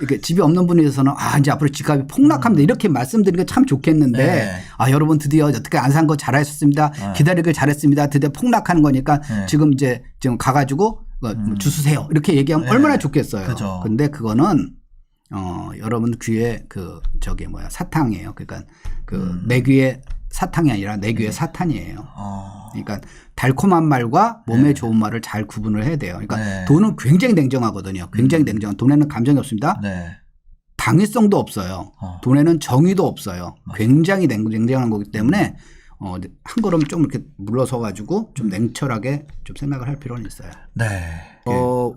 이렇게 집이 없는 분에 대해서는 이제 앞으로 집값이 폭락합니다. 이렇게 말씀드리는 게 참 좋겠는데 네. 여러분 드디어 어떻게 안 산 거 잘하셨습니다. 기다리길 잘했습니다. 드디어 폭락하는 거니까 지금 가가지고 주수세요. 이렇게 얘기하면 얼마나 좋겠어요. 그죠. 근데 그거는 여러분 귀에 사탕이에요. 그러니까 내 귀에 사탕이 아니라 내 귀에 사탄이에요. 그러니까 달콤한 말과 몸에 좋은 말을 잘 구분을 해야 돼요. 그러니까 돈은 굉장히 냉정하거든요. 굉장히 냉정한. 돈에는 감정이 없습니다. 당위성도 없어요. 돈에는 정의도 없어요. 굉장히 냉정한 거기 때문에 한 걸음 좀 이렇게 물러서 가지고 좀 냉철하게 좀 생각을 할 필요는 있어요.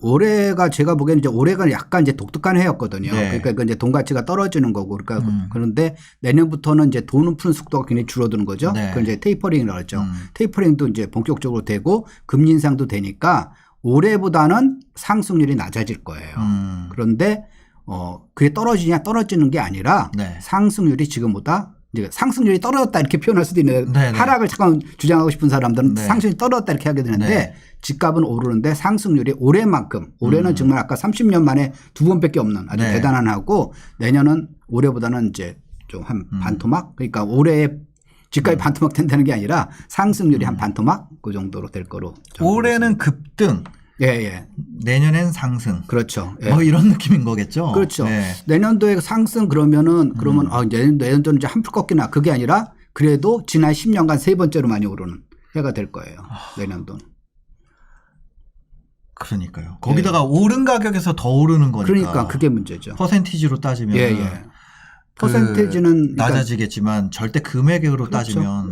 올해가 제가 보기에는 올해가 약간 독특한 해였거든요. 그러니까 이제 돈 가치가 떨어지는 거고 그런데 내년부터는 이제 돈을 푸는 속도가 굉장히 줄어드는 거죠. 그걸 이제 테이퍼링이라고 하죠. 테이퍼링도 이제 본격적으로 되고 금리 인상도 되니까 올해보다는 상승률이 낮아질 거예요. 그런데 그게 떨어지는 게 아니라 상승률이 지금보다 이제 상승률이 떨어졌다 이렇게 표현할 수도 있는 하락을 잠깐 주장하고 싶은 사람들은 상승률이 떨어졌다 이렇게 하게 되는데 집값은 오르는데 상승률이 올해는 정말 아까 30년 만에 2번밖에 없는 아주 대단한 하고 내년은 올해보다는 이제 좀 한 반토막 그러니까 올해 집값이 반토막 된다는 게 아니라 상승률이 한 반토막 그 정도로 될 거로 올해는 급등. 내년엔 상승. 그렇죠. 이런 느낌인 거겠죠. 그렇죠. 내년도에 상승 그러면 내년도는 이제 한풀 꺾이나 그게 아니라 그래도 지난 10년간 세 번째로 많이 오르는 해가 될 거예요. 내년도는. 그러니까요. 거기다가 오른 가격에서 더 오르는 거니까. 그러니까 그게 문제죠. 퍼센티지로 따지면. 퍼센테이지는 낮아지겠지만 절대 금액으로 따지면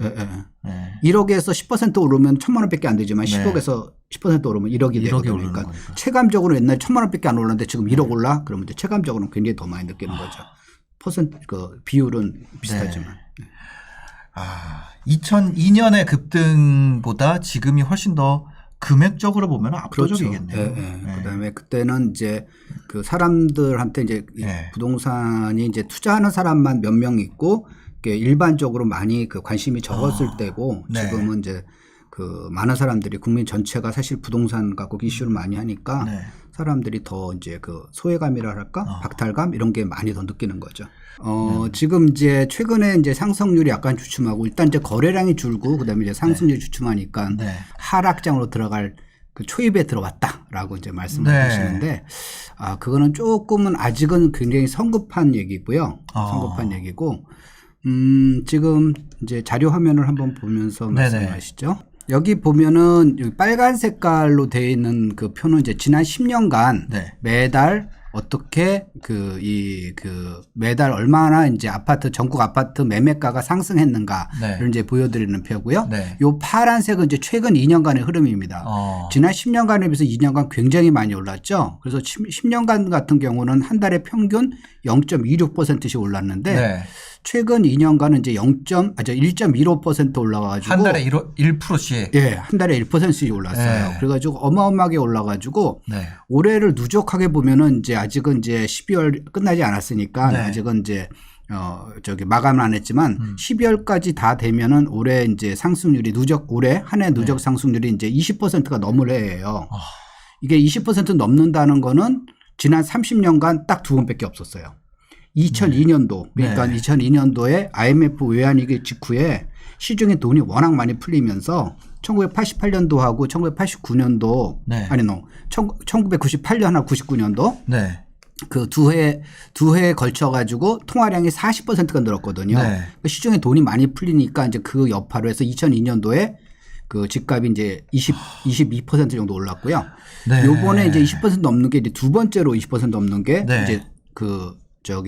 1억에서 10% 오르면 1,000만 원밖에 안 되지만 10억에서 10% 오르면 1억이 되거든요. 그러니까 체감적으로 옛날에 1,000만 원밖에 안 올랐는데 지금 1억 올라 그러면 이제 체감적으로는 굉장히 더 많이 느끼는 거죠. 비율은 비슷하지만. 2002년의 급등보다 지금이 훨씬 더 금액적으로 보면 압도적이겠네요. 그다음에 그때는 이제 그 사람들한테 이제 부동산이 이제 투자하는 사람만 몇 명 있고 일반적으로 많이 그 관심이 적었을 때고 지금은 이제 그 많은 사람들이 국민 전체가 사실 부동산 갖고 이슈를 많이 하니까 사람들이 더 이제 그 소외감이라 할까 박탈감 이런 게 많이 더 느끼는 거죠. 지금 이제 최근에 이제 상승률이 약간 주춤하고 일단 이제 거래량이 줄고 그다음에 이제 상승률이 주춤하니까 하락장으로 들어갈 그 초입에 들어왔다라고 이제 말씀을 하시는데 그거는 조금은 아직은 굉장히 성급한 얘기고요. 성급한 얘기고 지금 이제 자료 화면을 한번 보면서 말씀하시죠. 여기 보면은 빨간 색깔로 되어 있는 그 표는 이제 지난 10년간 매달 어떻게 매달 얼마나 이제 전국 아파트 매매가가 상승했는가를 이제 보여드리는 표고요. 요 파란색은 이제 최근 2년간의 흐름입니다. 지난 10년간에 비해서 2년간 굉장히 많이 올랐죠. 그래서 10년간 같은 경우는 한 달에 평균 0.26%씩 올랐는데 최근 2년간은 이제 1.15% 올라가가지고 한 달에 1%씩. 한 달에 1%씩 올랐어요. 그래가지고 어마어마하게 올라가지고 올해를 누적하게 보면은 이제 아직은 이제 12월 끝나지 않았으니까 아직은 이제 마감은 안 했지만 12월까지 다 되면은 올해 이제 상승률이 올해 한 해 누적 상승률이 이제 20%가 넘으래요. 이게 20% 넘는다는 거는 지난 30년간 딱 2번밖에 없었어요. 2002년도 그러니까 2002년도에 IMF 외환위기 직후에 시중에 돈이 워낙 많이 풀리면서 1988년도하고 1989년도 1998년하고 99년도 그 두 해에 걸쳐 가지고 통화량이 40%가 늘었거든요. 시중에 돈이 많이 풀리니까 이제 그 여파로 해서 2002년도에 그 집값이 이제 22% 정도 올랐고요. 요번에 이제 20% 넘는 게 이제 두 번째로 20% 넘는 게 이제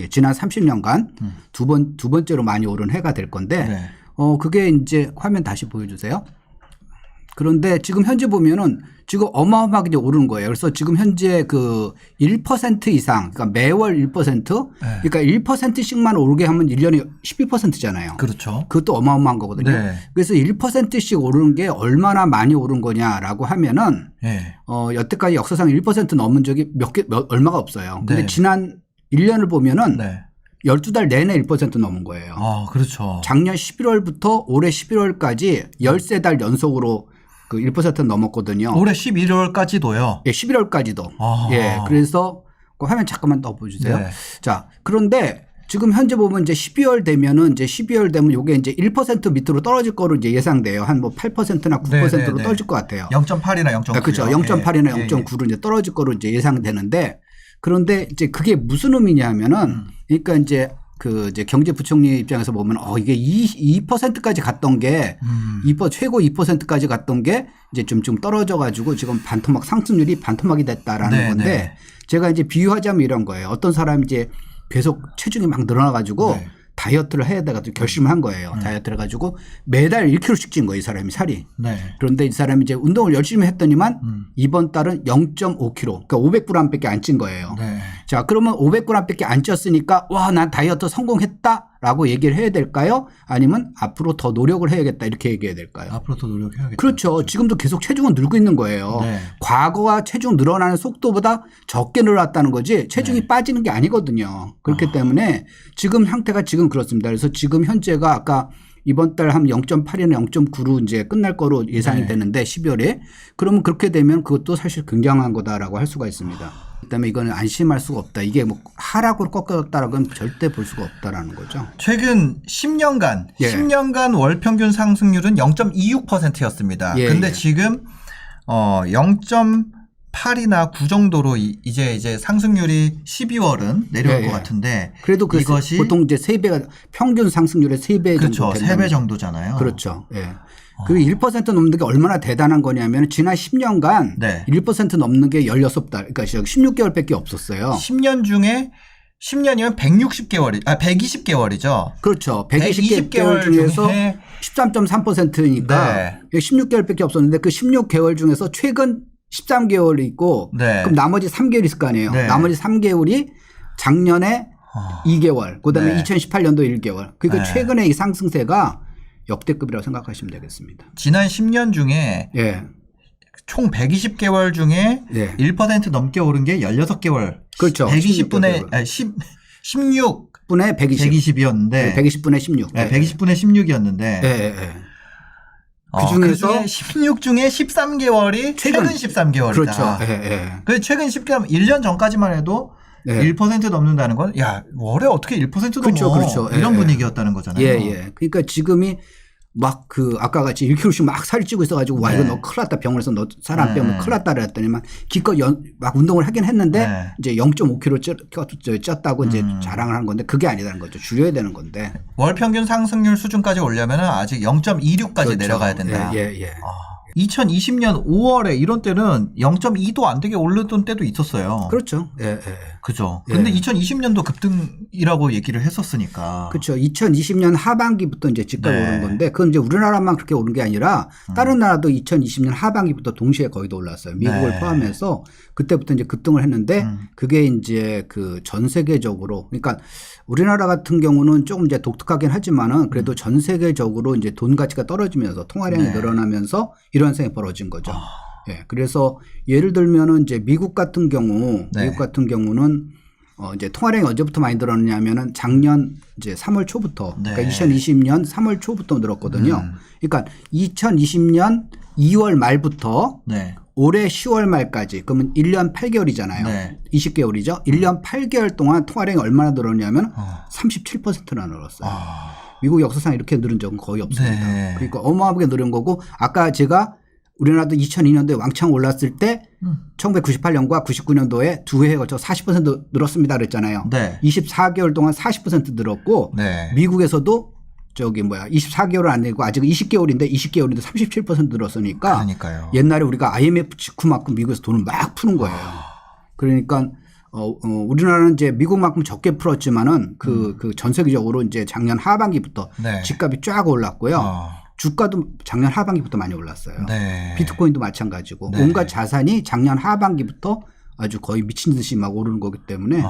지난 30년간 두 번째로 많이 오른 해가 될 건데 그게 이제 화면 다시 보여주세요. 그런데 지금 현재 보면은 지금 어마어마하게 이제 오르는 거예요. 그래서 지금 현재 그 1% 이상, 그러니까 매월 1%, 그러니까 1%씩만 오르게 하면 1년에 12%잖아요. 그렇죠. 그것도 어마어마한 거거든요. 그래서 1%씩 오르는 게 얼마나 많이 오른 거냐라고 하면은 여태까지 역사상 1% 넘은 적이 얼마가 없어요. 근데 지난 1년을 보면은 12달 내내 1% 넘은 거예요. 그렇죠. 작년 11월부터 올해 11월까지 13달 연속으로 그 1% 넘었거든요. 올해 11월까지도요? 11월까지도. 그래서 그 화면 잠깐만 더 보여주세요. 네. 자, 그런데 지금 현재 보면 이제 12월 되면은 이제 12월 되면 요게 이제 1% 밑으로 떨어질 거로 이제 예상돼요. 한 뭐 8%나 9%로 떨어질 것 같아요. 0.8이나 0.9. 그렇죠. 0.8이나 0.9로 이제 떨어질 거로 이제 예상되는데 그런데 이제 그게 무슨 의미냐 하면은 그러니까 이제 그 이제 경제부총리 입장에서 보면 이게 2%까지 갔던 게 최고 2%까지 갔던 게 이제 좀 떨어져 가지고 지금 반토막 상승률이 반토막이 됐다라는 건데 제가 이제 비유하자면 이런 거예요. 어떤 사람이 이제 계속 체중이 막 늘어나 가지고 다이어트를 해야 돼 가지고 결심을 한 거예요. 다이어트를 해 가지고 매달 1kg씩 찐 거예요. 이 사람이 살이. 그런데 이 사람이 이제 운동을 열심히 했더니만 이번 달은 0.5kg 그러니까 500g밖에 안 찐 거예요. 자, 그러면 500g밖에 안 쪘으니까 와, 난 다이어트 성공했다라고 얘기를 해야 될까요? 아니면 앞으로 더 노력을 해야겠다 이렇게 얘기해야 될까요? 앞으로 더 노력해야겠다. 그렇죠. 지금도 계속 체중은 늘고 있는 거예요. 과거와 체중 늘어나는 속도보다 적게 늘어났다는 거지 체중이 빠지는 게 아니거든요. 그렇기 때문에 지금 상태가 지금 그렇습니다. 그래서 지금 현재가 아까 이번 달 한 0.8이나 0.9로 이제 끝날 거로 예상이 되는데 12월에 그러면 그렇게 되면 그것도 사실 굉장한 거다라고 할 수가 있습니다. 그다음에 이거는 안심할 수가 없다. 이게 뭐 하락으로 꺾였다라고는 절대 볼 수가 없다라는 거죠. 최근 10년간 월 평균 상승률은 0.26%였습니다. 근데 지금 0.8이나 9 정도로 이제 상승률이 12월은 내려올 것 같은데 그래도 그 이것이 보통 이제 3배가 평균 상승률의 3배 그렇죠. 정도 3배 정도잖아요. 그렇죠. 예. 그리고 1% 넘는 게 얼마나 대단한 거냐면 지난 10년간 1% 넘는 게 16달 그러니까 16개월밖에 없었어요. 10년 중에 10년이면 120개월이죠. 그렇죠. 120개월 중에서 13.3%니까 16개월밖에 없었는데 그 16개월 중에서 최근 13개월이 있고 그럼 나머지 3개월 있을 거 아니에요. 나머지 3개월이 작년에 2개월 그다음에 2018년도 1개월 그러니까 최근에 이 상승세가 역대급이라고 생각하시면 되겠습니다. 지난 10년 중에 총 120개월 중에 1% 넘게 오른 게 16개월. 그렇죠. 120분의 16분의 120이었는데 120분의 16. 120분의 16이었는데 그중에서 16 중에 13개월이 최근 13개월이다. 그렇죠. 그래서 최근 13개월 1년 전까지만 해도 1% 넘는다는 건 야, 월에 어떻게 1% 넘어. 그렇죠. 이런 분위기였다는 거잖아요. 그러니까 지금이 막 아까 같이 1kg씩 막 살이 찌고 있어가지고 와, 이거 너 큰일 났다. 병원에서 너 살 안 빼면 큰일 났다 그랬더니만 기껏 막 운동을 하긴 했는데 이제 0.5kg 쪘다고 이제 자랑을 하는 건데 그게 아니라는 거죠. 줄여야 되는 건데. 월 평균 상승률 수준까지 오려면 아직 0.26까지 내려가야 된다. 2020년 5월에 이런 때는 0.2도 안 되게 오르던 때도 있었어요. 그렇죠. 그죠. 근데 2020년도 급등이라고 얘기를 했었으니까. 그렇죠. 2020년 하반기부터 이제 집값이 오른 건데 그건 이제 우리나라만 그렇게 오른 게 아니라 다른 나라도 2020년 하반기부터 동시에 거의 다 올랐어요. 미국을 포함해서 그때부터 이제 급등을 했는데 그게 이제 그 전 세계적으로 그러니까 우리나라 같은 경우는 조금 이제 독특하긴 하지만은 그래도 전 세계적으로 이제 돈 가치가 떨어지면서 통화량이 늘어나면서 이런 현상이 벌어진 거죠. 그래서 예를 들면은 이제 미국 같은 경우는 이제 통화량이 언제부터 많이 늘었냐면은 작년 이제 3월 초부터 그러니까 2020년 3월 초부터 늘었거든요. 그러니까 2020년 2월 말부터 올해 10월 말까지 그러면 1년 8개월이잖아요. 20개월이죠. 1년 8개월 동안 통화량이 얼마나 늘었냐면 37%나 늘었어요. 미국 역사상 이렇게 늘은 적은 거의 없습니다. 그러니까 어마어마하게 늘은 거고 아까 제가 우리나라도 2002년도에 왕창 올랐을 때 1998년과 99년도에 두 해에 걸쳐 40% 늘었습니다 그랬잖아요. 24개월 동안 40% 늘었고 미국에서도 24개월은 안 되고 아직 20개월인데 37% 늘었으니까 그러니까요. 옛날에 우리가 IMF 직후만큼 미국에서 돈을 막 푸는 거예요. 그러니까 우리나라는 이제 미국만큼 적게 풀었지만은 그 전 세계적으로 이제 작년 하반기부터 집값이 쫙 올랐고요. 주가도 작년 하반기부터 많이 올랐어요. 비트코인도 마찬가지고 온갖 자산이 작년 하반기부터 아주 거의 미친 듯이 막 오르는 거기 때문에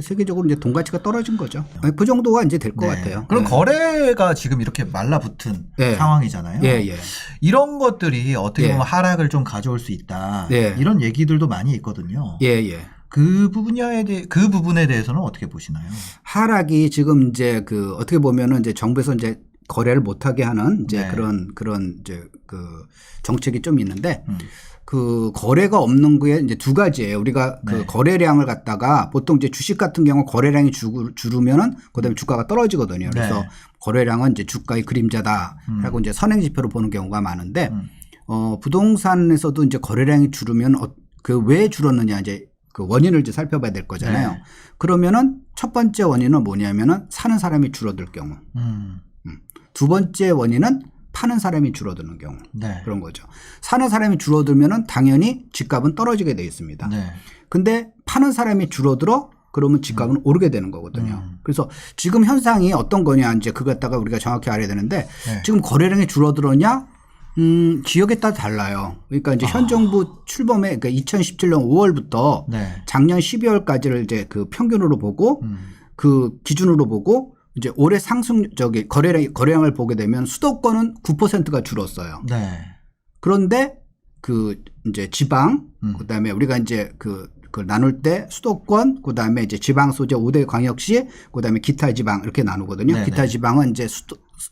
세계적으로 이제 돈 가치가 떨어진 거죠. 그 정도가 이제 될 것 같아요. 그럼 거래가 지금 이렇게 말라붙은 상황이잖아요. 이런 것들이 어떻게 보면 하락을 좀 가져올 수 있다. 이런 얘기들도 많이 있거든요. 그 부분에 대해서는 어떻게 보시나요? 하락이 지금 이제 어떻게 보면은 이제 정부에서 이제 거래를 못하게 하는 이제 그런 이제 그 정책이 좀 있는데 그 거래가 없는 게 이제 두 가지예요. 우리가 그 거래량을 갖다가 보통 이제 주식 같은 경우 거래량이 줄으면은 그다음에 주가가 떨어지거든요. 그래서 거래량은 이제 주가의 그림자다 하고 이제 선행 지표로 보는 경우가 많은데 부동산에서도 이제 거래량이 줄으면 그 왜 줄었느냐 이제 그 원인을 이제 살펴봐야 될 거잖아요. 그러면은 첫 번째 원인은 뭐냐면은 사는 사람이 줄어들 경우. 두 번째 원인은 파는 사람이 줄어드는 경우. 그런 거죠. 사는 사람이 줄어들면은 당연히 집값은 떨어지게 돼 있습니다. 근데 파는 사람이 줄어들어 그러면 집값은 오르게 되는 거거든요. 그래서 지금 현상이 어떤 거냐 이제 그거 갖다가 우리가 정확히 알아야 되는데 지금 거래량이 줄어들었냐? 지역에 따라 달라요. 그러니까 이제 현 정부 출범에 그러니까 2017년 5월부터 작년 12월까지를 이제 그 평균으로 보고 그 기준으로 보고 이제 올해 상승 거래량을 보게 되면 수도권은 9%가 줄었어요. 그런데 그 이제 지방 그다음에 우리가 이제 그 나눌 때 수도권 그다음에 이제 지방 소재 5대 광역시 그다음에 기타 지방 이렇게 나누거든요. 기타 지방은 이제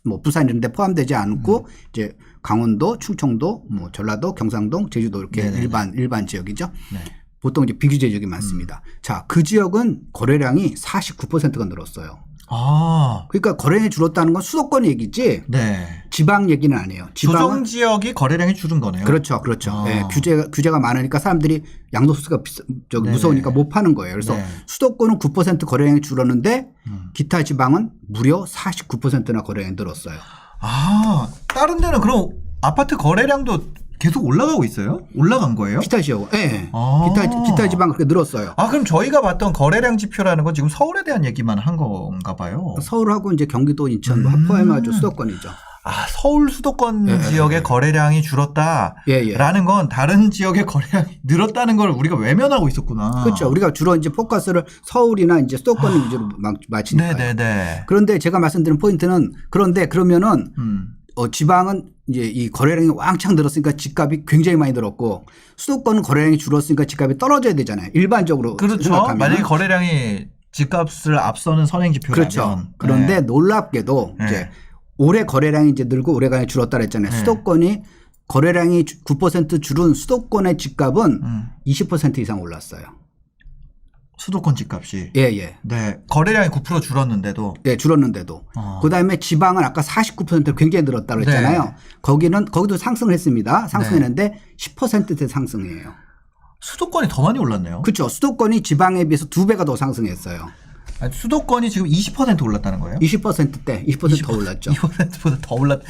뭐 부산 이런 데 포함되지 않고 이제 강원도, 충청도, 뭐 전라도, 경상도, 제주도 이렇게 일반 지역이죠. 보통 이제 비규제 지역이 많습니다. 자, 그 지역은 거래량이 49%가 늘었어요. 그러니까 거래량이 줄었다는 건 수도권 얘기지 지방 얘기는 아니에요. 조정 지역이 거래량이 줄은 거네요. 그렇죠. 네, 규제가 많으니까 사람들이 양도소득가 무서우니까 못 파는 거예요. 그래서 수도권은 9% 거래량이 줄었는데 기타 지방은 무려 49%나 거래량이 늘었어요. 다른 데는 그럼 아파트 거래량도 계속 올라가고 있어요? 올라간 거예요? 기타 지역, 네. 기타 지방 그렇게 늘었어요. 그럼 저희가 봤던 거래량 지표라는 건 지금 서울에 대한 얘기만 한 건가 봐요. 서울하고 이제 경기도, 인천 포함해가지고 수도권이죠. 서울 수도권 지역의 거래량이 줄었다라는 건 다른 지역의 거래량이 늘었다는 걸 우리가 외면하고 있었구나. 그렇죠. 우리가 주로 이제 포커스를 서울이나 이제 수도권 위주로 맞추니까요. 그런데 제가 말씀드린 포인트는 그런데 그러면은 지방은 이제 이 거래량이 왕창 늘었으니까 집값이 굉장히 많이 늘었고 수도권은 거래량이 줄었으니까 집값이 떨어져야 되잖아요. 일반적으로 생각하면. 만약에 거래량이 집값을 앞서는 선행지표라면. 그렇죠. 그런데 놀랍게도 이제 올해 거래량이 이제 늘고 올해가 줄었다 그랬잖아요. 수도권이 거래량이 9% 줄은 수도권의 집값은 20% 이상 올랐어요. 수도권 집값이. 거래량이 9% 줄었는데도. 줄었는데도. 그다음에 지방은 아까 49% 굉장히 늘었다 그랬잖아요. 거기도 상승을 했습니다. 상승했는데 10%대 상승이에요. 수도권이 더 많이 올랐네요. 그렇죠. 수도권이 지방에 비해서 2배가 더 상승했어요. 수도권이 지금 20% 올랐다는 거예요? 20%대 20% 더 올랐죠. 20%보다 더 올랐.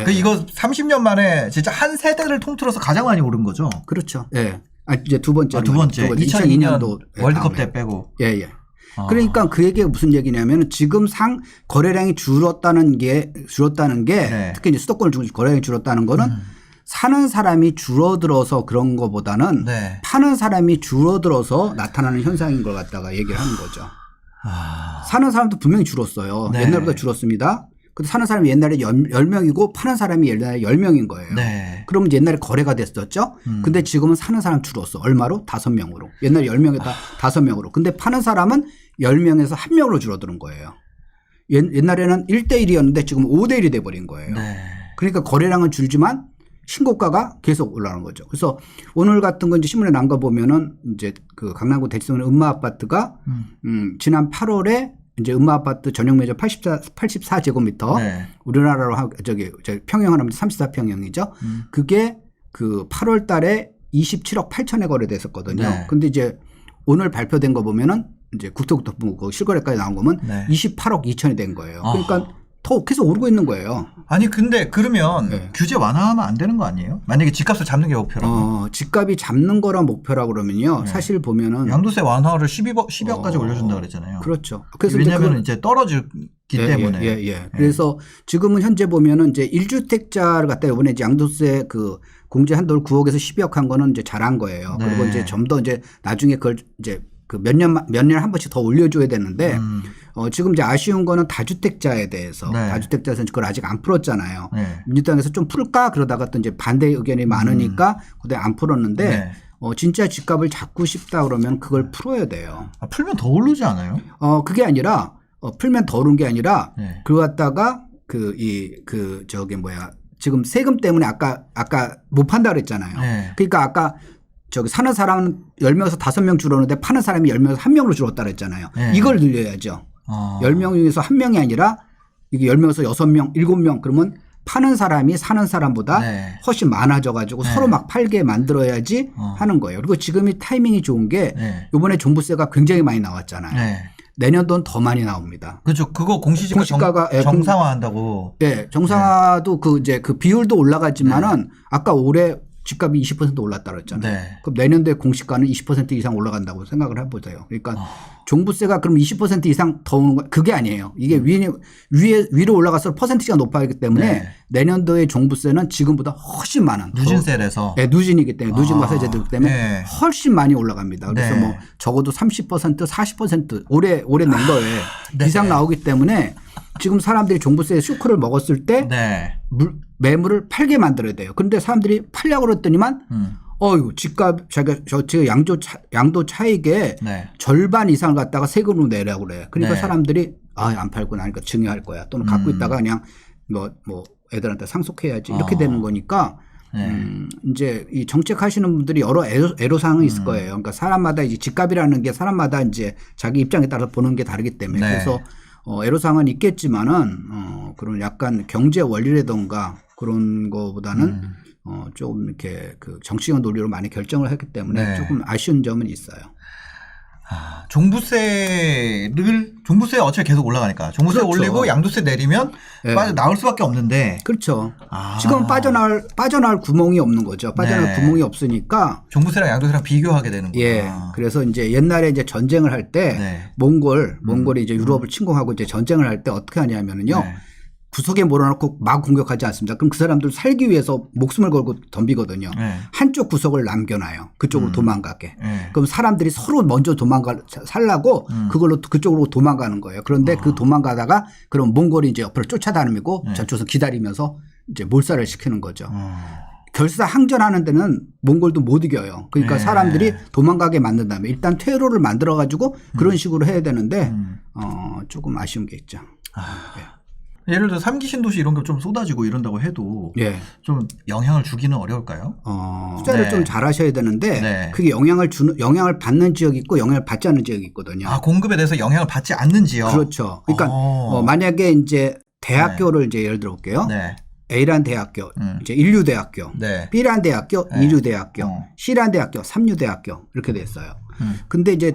이거 30년 만에 진짜 한 세대를 통틀어서 가장 많이 오른 거죠. 그렇죠. 이제 두 번째. 2002년도 월드컵 때 빼고. 그러니까 그 얘기가 무슨 얘기냐면 지금 거래량이 줄었다는 게 특히 이제 수도권을 중심으로 거래량이 줄었다는 거는 사는 사람이 줄어들어서 그런 거보다는 파는 사람이 줄어들어서 나타나는 현상인 걸 갖다가 얘기를 하는 거죠. 사는 사람도 분명히 줄었어요. 옛날보다 줄었습니다. 근데 사는 사람이 옛날에 10명이고 파는 사람이 옛날에 10명인 거예요. 그러면 옛날에 거래가 됐었죠. 근데 지금은 사는 사람 줄었어. 얼마로? 5명으로. 옛날에 10명에다 5명으로. 근데 파는 사람은 10명에서 1명으로 줄어드는 거예요. 옛날에는 1대1이었는데 지금 5대1이 돼버린 거예요. 그러니까 거래량은 줄지만 신고가가 계속 올라가는 거죠. 그래서 오늘 같은 건 이제 신문에 난 거 보면은 이제 그 강남구 대치동의 음마 아파트가 지난 8월에 이제 음마 아파트 전용 면적 84제곱미터 우리나라로 평형하면 34평형이죠. 그게 그 8월 달에 27억 8천에 거래됐었거든요. 근데 이제 오늘 발표된 거 보면은 이제 국토부터 실거래까지 나온 거면 28억 2천이 된 거예요. 그러니까 더 계속 오르고 있는 거예요. 근데 그러면 규제 완화하면 안 되는 거 아니에요? 만약에 집값을 잡는 게 목표라면. 집값이 잡는 거랑 목표라고 그러면요. 사실 보면은. 양도세 완화를 12억까지 올려준다 그랬잖아요. 그렇죠. 그래서 왜냐하면 이제 떨어지기 때문에. 그래서 지금은 현재 보면은 이제 1주택자를 갖다 이번에 이제 양도세 그 공제 한도를 9억에서 12억 한 거는 이제 잘한 거예요. 그리고 이제 좀 더 이제 나중에 그걸 이제 그 몇 년에 한 번씩 더 올려줘야 되는데 지금 이제 아쉬운 거는 다주택자에 대해서 다주택자에서는 그걸 아직 안 풀었잖아요. 민주당에서 좀 풀까 그러다가 또 이제 반대 의견이 많으니까 그때 안 풀었는데 진짜 집값을 잡고 싶다 그러면 그걸 풀어야 돼요. 풀면 더 오르지 않아요? 그게 아니라 풀면 더 오른 게 아니라 그거 갖다가 지금 세금 때문에 아까 못 판다 그랬잖아요. 네. 그러니까 아까 저기 사는 사람은 10명에서 5명 줄었는데 파는 사람이 10명에서 1명으로 줄었다 그랬잖아요. 네. 이걸 늘려야죠. 10명 중에서 1명이 아니라 이게 10명에서 6명, 7명 그러면 파는 사람이 사는 사람보다 네. 훨씬 많아져 가지고 네. 서로 막 팔게 만들어야지 하는 거예요. 그리고 지금이 타이밍이 좋은 게 네. 이번에 종부세가 굉장히 많이 나왔잖아요. 네. 내년도는 더 많이 나옵니다. 그렇죠. 그거 공시지가 정상화한다고. 예, 정상화도 그 비율도 올라갔지만은 아까 올해 집값이 20% 올랐다 그랬잖아요. 네. 그럼 내년도에 공시가는 20% 이상 올라간다고 생각을 해보세요. 그러니까 종부세가 그럼 20% 이상 더 오는 거 그게 아니에요. 이게 위로 올라가서 퍼센티지가 높아지기 때문에 네. 내년도의 종부세는 지금보다 훨씬 많은 누진세라서. 네, 누진이기 때문에 누진과 세제들 때문에 네. 훨씬 많이 올라갑니다. 그래서 네. 뭐 적어도 30% 40% 올해 낸 거에 네. 이상 나오기 때문에 지금 사람들이 종부세 쇼크를 먹었을 때 네. 매물을 팔게 만들어야 돼요. 그런데 사람들이 팔려고 그랬더니만 집값 제가 양도 차익의 네. 절반 이상을 갖다가 세금으로 내라고 그래. 그러니까 네. 사람들이 안 팔고 나니까 증여할 거야. 또는 갖고 있다가 그냥 뭐 애들한테 상속해야지 이렇게 되는 거니까 이제 이 정책하시는 분들이 여러 애로사항이 있을 거예요. 그러니까 사람마다 이제 집값이라는 게 사람마다 이제 자기 입장에 따라서 보는 게 다르기 때문에 네. 그래서 애로사항은 있겠지만은 그런 약간 경제 원리라든가 그런 거보다는 조금 이렇게 그 정치적 논리로 많이 결정을 했기 때문에 네. 조금 아쉬운 점은 있어요. 종부세 어차피 계속 올라가니까 종부세 그렇죠. 올리고 양도세 내리면 네. 나올 수밖에 없는데. 그렇죠. 지금은 빠져나올 구멍이 없는 거죠. 빠져나올 네. 구멍이 없으니까 종부세랑 양도세랑 비교하게 되는 거예요. 예. 그래서 이제 옛날에 이제 전쟁을 할 때 네. 몽골이 이제 유럽을 침공하고 이제 전쟁을 할 때 어떻게 하냐면은요. 네. 구석에 몰아놓고 막 공격하지 않습니다. 그럼 그 사람들 살기 위해서 목숨을 걸고 덤비거든요. 네. 한쪽 구석을 남겨놔요. 그쪽으로 도망가게. 네. 그럼 사람들이 서로 먼저 살라고 그걸로 그쪽으로 도망가는 거예요. 그런데 그 도망가다가 그럼 몽골이 이제 옆으로 쫓아다니고 저쪽에서 기다리면서 이제 몰살을 시키는 거죠. 결사항전하는 데는 몽골도 못 이겨요. 그러니까 네. 사람들이 도망가게 만든 다음에 일단 퇴로를 만들어 가지고 그런 식으로 해야 되는데 조금 아쉬운 게 있죠. 예를 들어 3기 신도시 이런 게 좀 쏟아지고 이런다고 해도 예. 좀 영향을 주기는 어려울까요? 투자를 네. 좀 잘하셔야 되는데 네. 그게 영향을 받는 지역이 있고 영향을 받지 않는 지역이 있거든요. 공급에 대해서 영향을 받지 않는 지역. 그렇죠. 그러니까 만약에 이제 대학교를 네. 이제 예를 들어 볼게요. 네. A란 대학교, 이제 인류대학교, 네. B란 대학교, 네. 이류대학교, C란 대학교, 삼류대학교 이렇게 돼 있어요. 근데 이제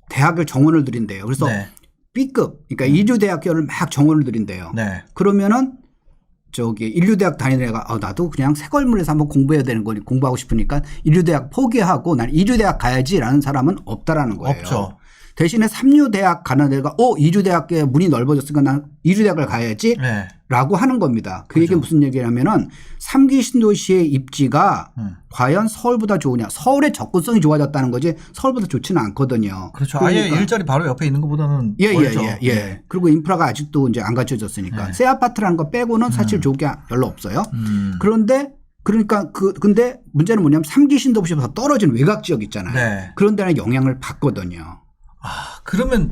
대학을 정원을 드린대요. 그래서 네. B급, 그러니까 인류대학교를 막 정원을 드린대요. 네. 그러면은 저기 인류대학 다니는 애가 나도 그냥 새걸물에서 한번 공부해야 되는 거니 공부하고 싶으니까 인류대학 포기하고 난 이류대학 가야지라는 사람은 없다라는 거예요. 없죠. 대신에 삼류대학 가는 애가 이류대학의 문이 넓어졌으니까 난 이류대학을 가야지 네. 라고 하는 겁니다. 그 그렇죠. 얘기는 무슨 얘기냐면은 3기 신도시의 입지가 과연 서울보다 좋으냐. 서울의 접근성이 좋아졌다는 거지 서울보다 좋지는 않거든요. 그렇죠. 그러니까. 아예 일자리 바로 옆에 있는 것보다는 멀죠. 예. 그리고 인프라가 아직도 이제 안 갖춰졌으니까 네. 새 아파트라는 거 빼고는 사실 좋은 게 별로 없어요. 그런데 그러니까 근데 문제는 뭐냐면 3기 신도시보다 떨어진 외곽 지역 있잖아요. 네. 그런 데는 영향을 받거든요. 그러면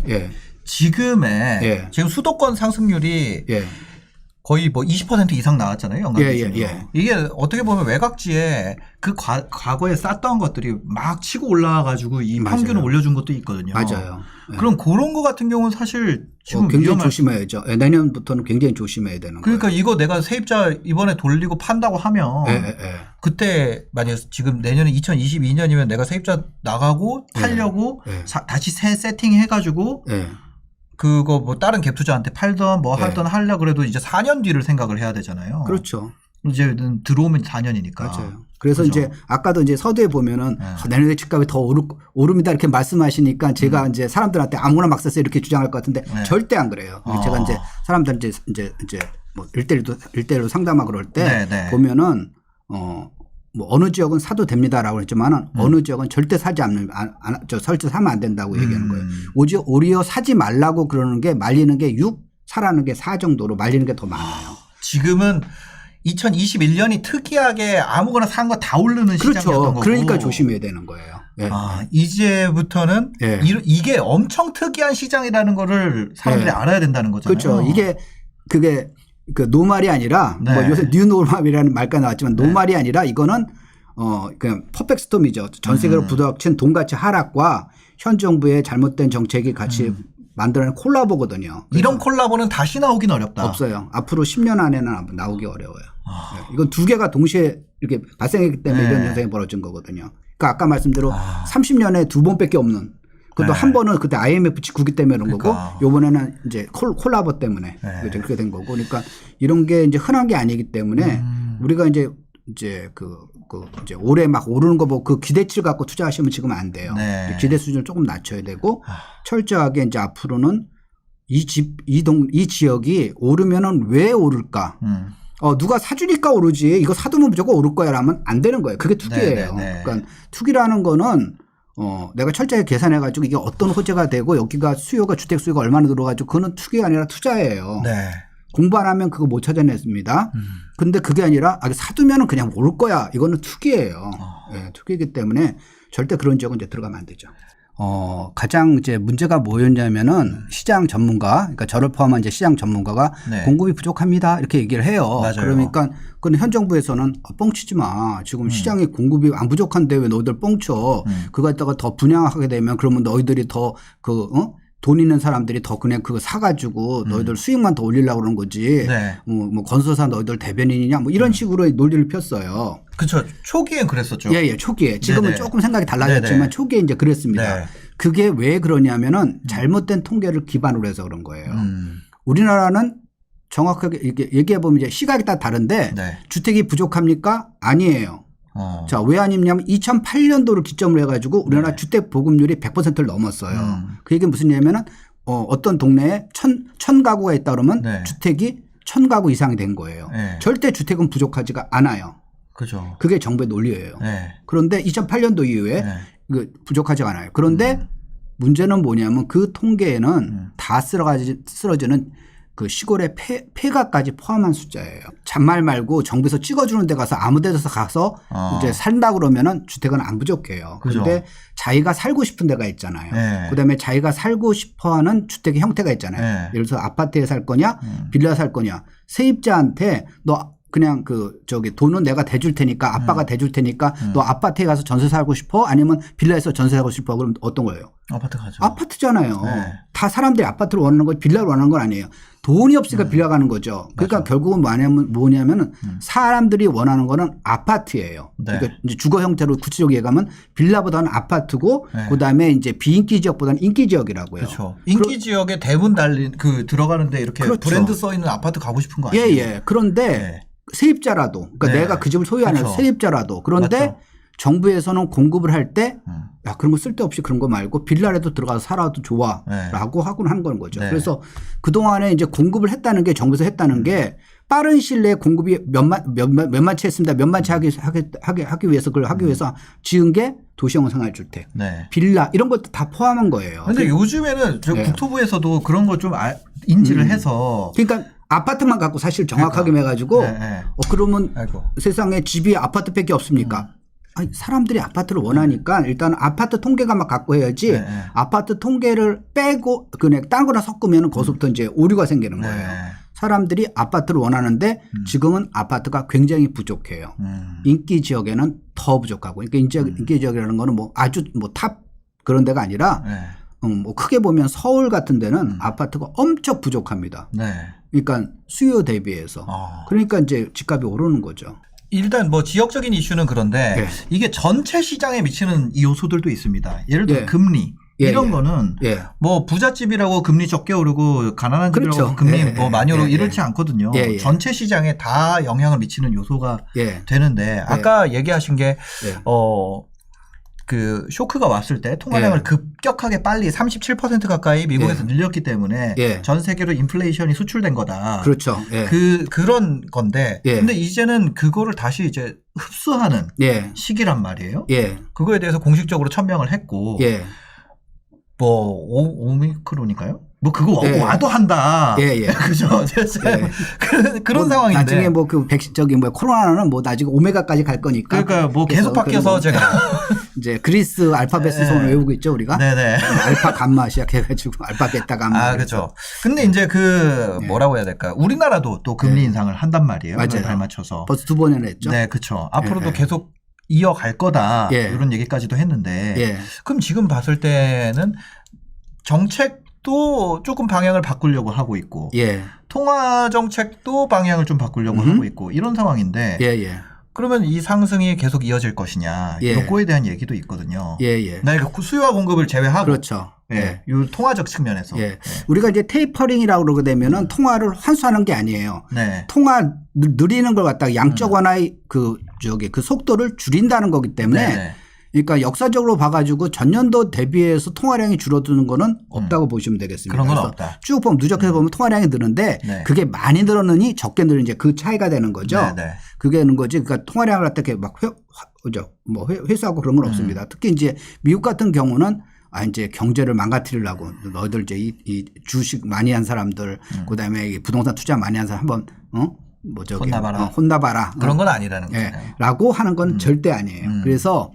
지금 수도권 상승률이 거의 뭐 20% 이상 나왔잖아요. 연간 기준으로. 이게 어떻게 보면 외곽지에 그 과거에 쌌던 것들이 막 치고 올라와가지고 이 평균을 올려준 것도 있거든요. 맞아요. 그럼 그런 거 같은 경우는 사실 지금 굉장히 조심해야죠. 내년부터는 굉장히 조심해야 되는 그러니까 거예요. 이거 내가 세입자 이번에 돌리고 판다고 하면 그때 만약 지금 내년에 2022년이면 내가 세입자 나가고 팔려고 다시 새 세팅 해가지고 그거 뭐 다른 갭 투자한테 팔던 뭐 하던 하려 그래도 이제 4년 뒤를 생각을 해야 되잖아요. 그렇죠. 이제 들어오면 4년이니까. 맞아요. 그래서 그렇죠. 이제 아까도 이제 서두에 보면은 내년에 집값이 더 오릅니다 이렇게 말씀하시니까 제가 이제 사람들한테 아무나 막 사서 이렇게 주장할 것 같은데 절대 안 그래요. 제가 이제 사람들한테 이제 뭐 1대1로 상담하고 그럴 때 보면은 뭐 어느 지역은 사도 됩니다라고 했지만은 어느 지역은 절대 사지 절대 사면 안 된다고 얘기하는 거예요. 오히려 사지 말라고 그러는 게 말리는 게 6, 사라는 게 4 정도로 말리는 게 더 많아요. 지금은 2021년이 특이하게 아무거나 산 거 다 오르는 시장이었던 거고. 그러니까 조심해야 되는 거예요. 이제부터는 이게 엄청 특이한 시장이라는 거를 사람들이 알아야 된다는 거잖아요. 그렇죠. 그게 그 노말이 아니라 네. 뭐 요새 뉴노멀이라는 말까지 나왔지만 노말이 아니라 이거는 그냥 퍼펙트 스톰이죠. 전 세계로 부닥친 돈 가치 하락과 현 정부의 잘못된 정책이 같이 만들어낸 콜라보거든요. 이런 콜라보는 다시 나오긴 어렵다. 없어요. 앞으로 10년 안에는 나오기 어려워요. 네. 이건 두 개가 동시에 이렇게 발생했기 때문에 이런 현상이 벌어진 거거든요. 그러니까 아까 말씀대로 30년에 두 번밖에 없는. 그것도 한 번은 그때 IMF 직후기 때문에 그런 거고 요번에는 이제 콜라보 때문에 그렇게 된 거고. 그러니까 이런 게 이제 흔한 게 아니기 때문에 우리가 이제 이제 올해 막 오르는 거 보고 그 기대치를 갖고 투자하시면 지금 안 돼요. 네. 기대 수준을 조금 낮춰야 되고 철저하게 이제 앞으로는 이 지역이 오르면은 왜 오를까? 누가 사주니까 오르지 이거 사두면 무조건 오를 거야 라면 안 되는 거예요. 그게 투기예요. 그러니까 투기라는 거는 내가 철저하게 계산해 가지고 이게 어떤 호재가 되고 여기가 수요가 주택 수요가 얼마나 들어가지고 그거는 투기가 아니라 투자예요. 네. 공부 안 하면 그거 못 찾아냈습니다. 근데 그게 아니라 사두면은 그냥 오를 거야. 이거는 투기예요. 네, 투기이기 때문에 절대 그런 지역은 이제 들어가면 안 되죠. 가장 이제 문제가 뭐였냐면은 시장 전문가, 그러니까 저를 포함한 이제 시장 전문가가 네. 공급이 부족합니다. 이렇게 얘기를 해요. 맞아요. 그러니까 그건 현 정부에서는 뻥치지 마. 지금 시장에 공급이 안 부족한데 왜 너희들 뻥쳐. 그거 갖다가 더 분양하게 되면 그러면 너희들이 더 돈 있는 사람들이 더 그냥 그거 사가지고 너희들 수익만 더 올리려고 그러는 거지. 네. 뭐 건설사 너희들 대변인이냐 뭐 이런 식으로 논리를 폈어요. 그렇죠. 초기엔 그랬었죠. 예, 초기에. 지금은 네네. 조금 생각이 달라졌지만 네네. 초기에 이제 그랬습니다. 네. 그게 왜 그러냐면은 잘못된 통계를 기반으로 해서 그런 거예요. 우리나라는 정확하게 이렇게 얘기해 보면 이제 시각이 다 다른데 네. 주택이 부족합니까? 아니에요. 자, 왜 아니냐면 2008년도를 기점으로 해가지고 우리나라 네. 주택 보급률이 100%를 넘었어요. 그 얘기는 무슨 얘기냐면은 어떤 동네에 1000가구가 있다 그러면 네. 주택이 1000가구 이상이 된 거예요. 네. 절대 주택은 부족하지가 않아요. 그죠. 그게 정부의 논리예요. 네. 그런데 2008년도 이후에 부족하지 않아요. 그런데 문제는 뭐냐면 그 통계에는 다 쓰러지는 그 시골의 폐가까지 포함한 숫자예요. 잔말 말고 정부에서 찍어주는 데 가서 아무 데서 가서 이제 산다 그러면은 주택은 안 부족해요. 그런데 자기가 살고 싶은 데가 있잖아요. 네. 그다음에 자기가 살고 싶어 하는 주택의 형태가 있잖아요. 네. 예를 들어서 아파트에 살 거냐 빌라 살 거냐. 세입자한테 너 그냥 돈은 내가 대줄 테니까 아빠가 대줄 테니까 너 아파트에 가서 전세 살고 싶어? 아니면 빌라에서 전세 살고 싶어? 그럼 어떤 거예요? 아파트 가죠. 아파트잖아요. 네. 다 사람들이 아파트를 원하는 거 빌라를 원하는 건 아니에요. 돈이 없으니까 빌라 가는 거죠. 그러니까 맞아. 결국은 뭐냐면은 사람들이 원하는 거는 아파트예요. 네. 그러니까 이제 주거 형태로 구체적으로 얘기하면 빌라보다는 아파트고 네. 그다음에 이제 비인기 지역보다는 인기 지역이라고요. 그렇죠. 인기 지역에 대문 달린 들어가는데 이렇게 그렇죠. 브랜드 써 있는 아파트 가고 싶은 거 아니에요? 예. 그런데 네. 세입자라도 그러니까 네. 내가 그 집을 소유하는 그렇죠. 세입자라도 그런데 맞죠. 정부에서는 공급을 할 때 야, 그런 거 쓸데없이 그런 거 말고 빌라라도 들어가서 살아도 좋아 네. 라고 하고는 하는 거죠. 네. 그래서 그동안에 이제 공급을 했다는 게 정부에서 했다는 게 빠른 시일 내에 공급이 몇만 채 했습니다. 몇만 채 하기 위해서 그걸 하기 위해서 지은 게 도시형 생활주택, 네. 빌라 이런 것도 다 포함한 거예요. 근데 요즘에는 저 네. 국토부에서도 그런 거 좀 인지를 해서 그러니까 아파트만 갖고 사실 정확하게 해가지고 네. 그러면 아이고. 세상에 집이 아파트밖에 없습니까? 아니, 사람들이 아파트를 원하니까 일단 아파트 통계가 막 갖고 해야지 네. 아파트 통계를 빼고 그냥 딴 거랑 섞으면 거기서부터 이제 오류가 생기는 거예요. 네. 사람들이 아파트를 원하는데 지금은 아파트가 굉장히 부족해요. 인기 지역에는 더 부족하고 그러니까 인기 지역이라는 거는 뭐 아주 뭐 탑 그런 데가 아니라 네. 뭐 크게 보면 서울 같은 데는 아파트가 엄청 부족합니다. 네. 그러니까 수요 대비해서 그러니까 이제 집값이 오르는 거죠. 일단 뭐 지역적인 이슈는 그런데 네. 이게 전체 시장에 미치는 이 요소들도 있습니다. 예를 들어 예. 금리 이런 예. 거는 예. 뭐 부잣집이라고 금리 적게 오르고 가난한 집이라고 그렇죠. 금리 예. 뭐 많이 오르고 예. 이렇지 않거든요. 예. 전체 시장에 다 영향을 미치는 요소가 예. 되는데 아까 얘기하신 게 예. 그 쇼크가 왔을 때 통화량을 예. 급격하게 빨리 37% 가까이 미국에서 예. 늘렸기 때문에 예. 전 세계로 인플레이션이 수출된 거다. 그렇죠. 예. 그런 건데 예. 근데 이제는 그거를 다시 이제 흡수하는 예. 시기란 말이에요. 예. 그거에 대해서 공식적으로 천명을 했고 예. 뭐 오미크론인가요? 뭐 그거 예. 와도 한다. 예, 예. 그죠? 그런 뭐 상황인데. 나중에 뭐 그 백신 저기 뭐 코로나는 뭐 나중에 오메가까지 갈 거니까. 그러니까 뭐 계속 바뀌어서 제가 이제 그리스 알파벳 손을 외우고 있죠 우리가. 네네. 알파 감마 시작해가지고 알파 베타 감마. 아 그렇죠. 근데 이제 그 뭐라고 해야 될까? 우리나라도 또 금리 인상을 한단 말이에요. 맞아요. 발맞춰서. 벌써 2번이나 했죠. 네, 그렇죠. 앞으로도 계속 이어갈 거다 이런 얘기까지도 했는데 그럼 지금 봤을 때는 정책도 조금 방향을 바꾸려고 하고 있고 통화 정책도 방향을 좀 바꾸려고 하고 있고 이런 상황인데 그러면 이 상승이 계속 이어질 것이냐 요거에 대한 얘기도 있거든요. 나 이거 수요와 공급을 제외하고 그렇죠. 이 통화적 측면에서 우리가 이제 테이퍼링이라고 그러게 되면은 통화를 환수하는 게 아니에요. 통화 느리는 걸 갖다가 양적 완화의 그 속도를 줄인다는 거기 때문에 그러니까 역사적으로 봐가지고 전년도 대비해서 통화량이 줄어드는 거는 없다고 보시면 되겠습니다. 그런 건 없다. 쭉 보면 누적해서 보면 통화량이 느는데 그게 많이 늘었느니 적게 늘는지 그 차이가 되는 거죠. 그게 되는 거지. 그러니까 통화량을 갖다 이렇게 막 회수하고 그런 건 없습니다. 특히 이제 미국 같은 경우는 이제 경제를 망가뜨리려고 너희들 이제 이 주식 많이 한 사람들 그다음에 이 부동산 투자 많이 한 사람 한번 혼나봐라. 그런 건 아니라는 거예요. 라고 하는 건 절대 아니에요. 그래서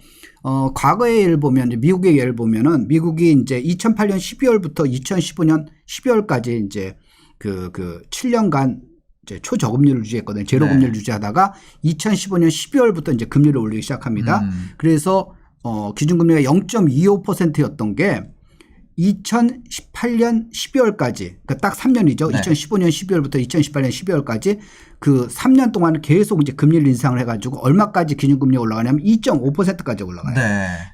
과거의 예를 보면 미국의 예를 보면은 미국이 이제 2008년 12월부터 2015년 12월까지 이제 그 7년간 이제 초저금리를 유지했거든요. 제로금리를 유지하다가 2015년 12월부터 이제 금리를 올리기 시작합니다. 그래서 기준금리가 0.25%였던 게 2018년 12월까지 그러니까 딱 3년이죠. 2015년 12월부터 2018년 12월까지 그 3년 동안 계속 이제 금리를 인상을 해가지고 얼마까지 기준금리가 올라가냐면 2.5%까지 올라가요.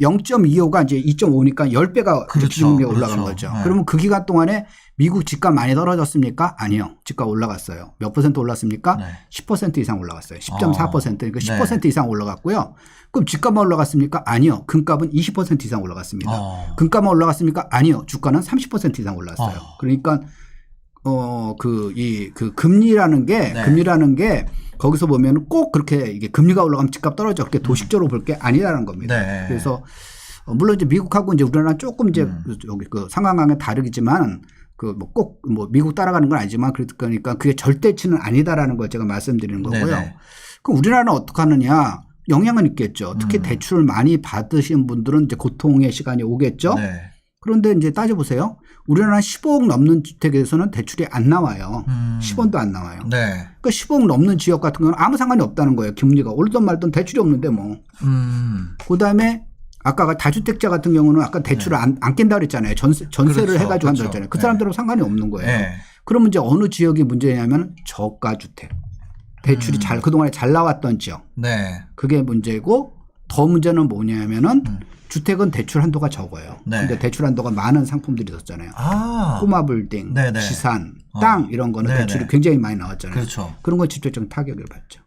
0.25가 이제 2.5니까 10배가 기준금리가 올라간 거죠. 그러면 그 기간 동안에 미국 집값 많이 떨어졌습니까? 아니요. 집값 올라갔어요. 몇 퍼센트 올랐습니까? 10% 이상 올라갔어요. 10.4%. 그러니까 10% 이상 올라갔고요. 그럼 집값만 올라갔습니까? 아니요. 금값은 20% 이상 올라갔습니다. 금값만 올라갔습니까? 아니요. 주가는 30% 이상 올랐어요. 그러니까 그 금리라는 게 거기서 보면 꼭 그렇게 이게 금리가 올라가면 집값 떨어져 그렇게 도식적으로 볼 게 아니라는 겁니다. 그래서 물론 이제 미국하고 이제 우리나라는 조금 이제 여기 그 상황관계 다르겠지만 그 뭐 꼭 뭐 미국 따라가는 건 아니지만 그러니까 그게 절대치는 아니다라는 걸 제가 말씀드리는 거고요. 그럼 우리나라는 어떻게 하느냐? 영향은 있겠죠. 특히 대출을 많이 받으신 분들은 이제 고통의 시간이 오겠죠. 그런데 이제 따져보세요. 우리나라 15억 넘는 주택에서는 대출이 안 나와요. 10원도 안 나와요. 그러니까 15억 넘는 지역 같은 경우는 아무 상관이 없다는 거예요. 금리가 오르든 말든 대출이 없는데 뭐. 그다음에 아까 다주택자 같은 경우는 아까 대출을 안 깬다 그랬잖아요. 전세를 해가지고 한다 그랬잖아요. 그 사람들하고 상관이 없는 거예요. 그러면 이제 어느 지역이 문제냐면 저가주택. 대출이 그동안에 잘 나왔던 지역. 그게 문제고 더 문제는 뭐냐면은 주택은 대출 한도가 적어요. 근데 대출 한도가 많은 상품들이 있었잖아요. 꼬마 빌딩, 지산, 땅 이런 거는 대출이 굉장히 많이 나왔잖아요. 그런 건 직접적 타격을 받죠.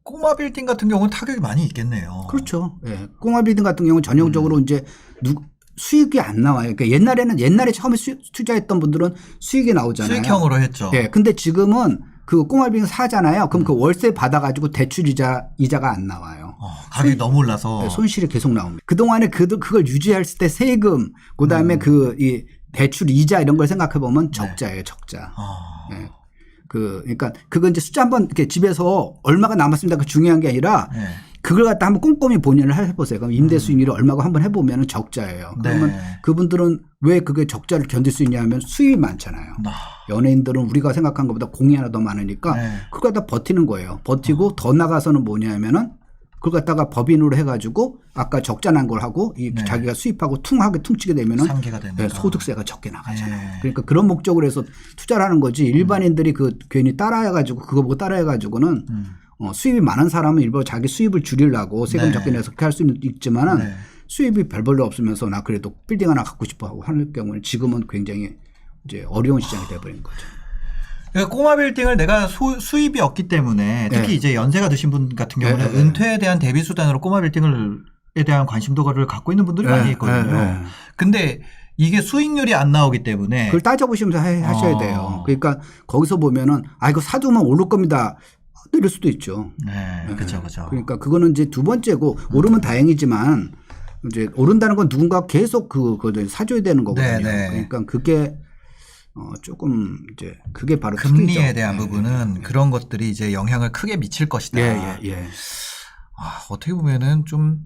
꼬마 빌딩 같은 경우는 타격이 많이 있겠네요. 그렇죠. 꼬마 빌딩 같은 경우는 전형적으로 이제 수익이 안 나와요. 그러니까 옛날에 처음에 투자했던 분들은 수익이 나오잖아요. 수익형으로 했죠. 근데 지금은 그 꼬마 빌딩 사잖아요. 그럼 그 월세 받아가지고 대출 이자가 안 나와요. 가격이 너무 올라서 손실이 계속 나옵니다. 그동안에 그걸 유지할 때 세금, 그다음에 이 대출 이자 이런 걸 생각해 보면 적자예요, 적자. 그러니까 그건 이제 숫자 한번 이렇게 집에서 얼마가 남았습니다. 그 중요한 게 아니라 그걸 갖다 한번 꼼꼼히 본인을 해보세요. 그럼 임대 수익률이 얼마고 한번 해보면 적자예요. 그러면 그분들은 왜 그게 적자를 견딜 수 있냐 하면 수입이 많잖아요. 연예인들은 우리가 생각한 것보다 공이 하나 더 많으니까 그걸 갖다 버티는 거예요. 버티고 더 나가서는 뭐냐 하면은 그걸 갖다가 법인으로 해가지고 아까 적자 난 걸 하고 자기가 수입하고 퉁치게 되면은 소득세가 적게 나가잖아요. 그러니까 그런 목적으로 해서 투자를 하는 거지 일반인들이 괜히 따라해가지고 그거 보고 따라해가지고는 수입이 많은 사람은 일부러 자기 수입을 줄이려고 세금 적게 내서 그렇게 할 수는 있지만은 수입이 별로 없으면서 나 그래도 빌딩 하나 갖고 싶어 하고 하는 경우는 지금은 굉장히 이제 어려운 시장이 돼버린 거죠. 그러니까 꼬마 빌딩을 내가 수입이 없기 때문에 특히 이제 연세가 드신 분 같은 경우는 은퇴에 대한 대비 수단으로 꼬마 빌딩에 대한 관심도를 갖고 있는 분들이 많이 있거든요. 근데 이게 수익률이 안 나오기 때문에 그걸 따져보시면서 하셔야 돼요. 그러니까 거기서 보면은 이거 사두면 오를 겁니다. 내릴 수도 있죠. 그렇죠. 그러니까 그거는 이제 두 번째고 오르면 다행이지만 이제 오른다는 건 누군가 계속 그거 사줘야 되는 거거든요. 네네. 그러니까 그게 조금 이제 그게 바로 금리에 특이죠. 대한 부분은 그런 것들이 이제 영향을 크게 미칠 것이다. 예. 어떻게 보면은 좀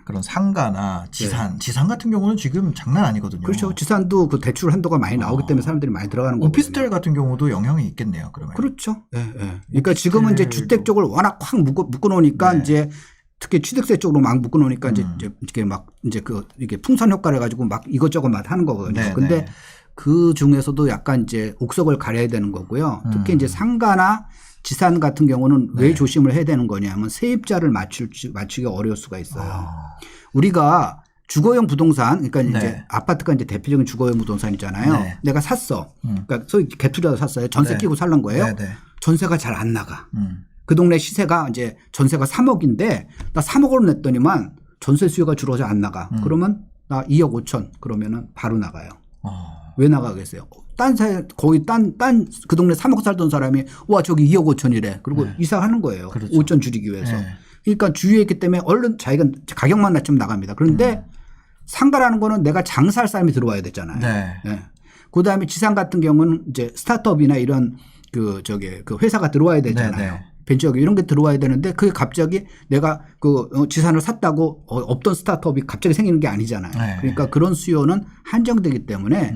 그런 상가나 지산 같은 경우는 지금 장난 아니거든요. 그렇죠. 지산도 그 대출 한도가 많이 나오기 때문에 사람들이 많이 들어가는 거거든요. 오피스텔 같은 경우도 영향이 있겠네요. 그러면. 그렇죠. 그러니까 지금은 이제 주택 쪽을 워낙 확 묶어 놓으니까 이제 특히 취득세 쪽으로 막 묶어 놓으니까 이제 이게 막 이제 이게 풍선 효과를 가지고 막 이것저것 막 하는 거거든요. 근데 그 중에서도 약간 이제 옥석을 가려야 되는 거고요. 특히 이제 상가나 지산 같은 경우는 왜 조심을 해야 되는 거냐면 세입자를 맞추기 어려울 수가 있어요. 우리가 주거용 부동산, 그러니까 이제 아파트가 이제 대표적인 주거용 부동산이잖아요. 내가 샀어. 그러니까 소위 갭투자로 샀어요. 전세 끼고 살는 거예요. 전세가 잘 안 나가. 그 동네 시세가 이제 전세가 3억인데 나 3억으로 냈더니만 전세 수요가 줄어서 안 나가. 그러면 나 2억 5천 그러면은 바로 나가요. 왜 나가겠어요? 거의 그 동네 3억 살던 사람이 와 저기 2억 5천이래. 그리고 이사하는 거예요. 그렇죠. 5천 줄이기 위해서. 그러니까 주위에 있기 때문에 얼른 자기가 가격만 낮추면 나갑니다. 그런데 상가라는 거는 내가 장사할 사람이 들어와야 되잖아요. 그다음에 지산 같은 경우는 이제 스타트업이나 이런 그 회사가 들어와야 되잖아요. 벤처기업 이런 게 들어와야 되는데 그게 갑자기 내가 지산을 샀다고 없던 스타트업이 갑자기 생기는 게 아니잖아요. 그러니까 그런 수요는 한정되기 때문에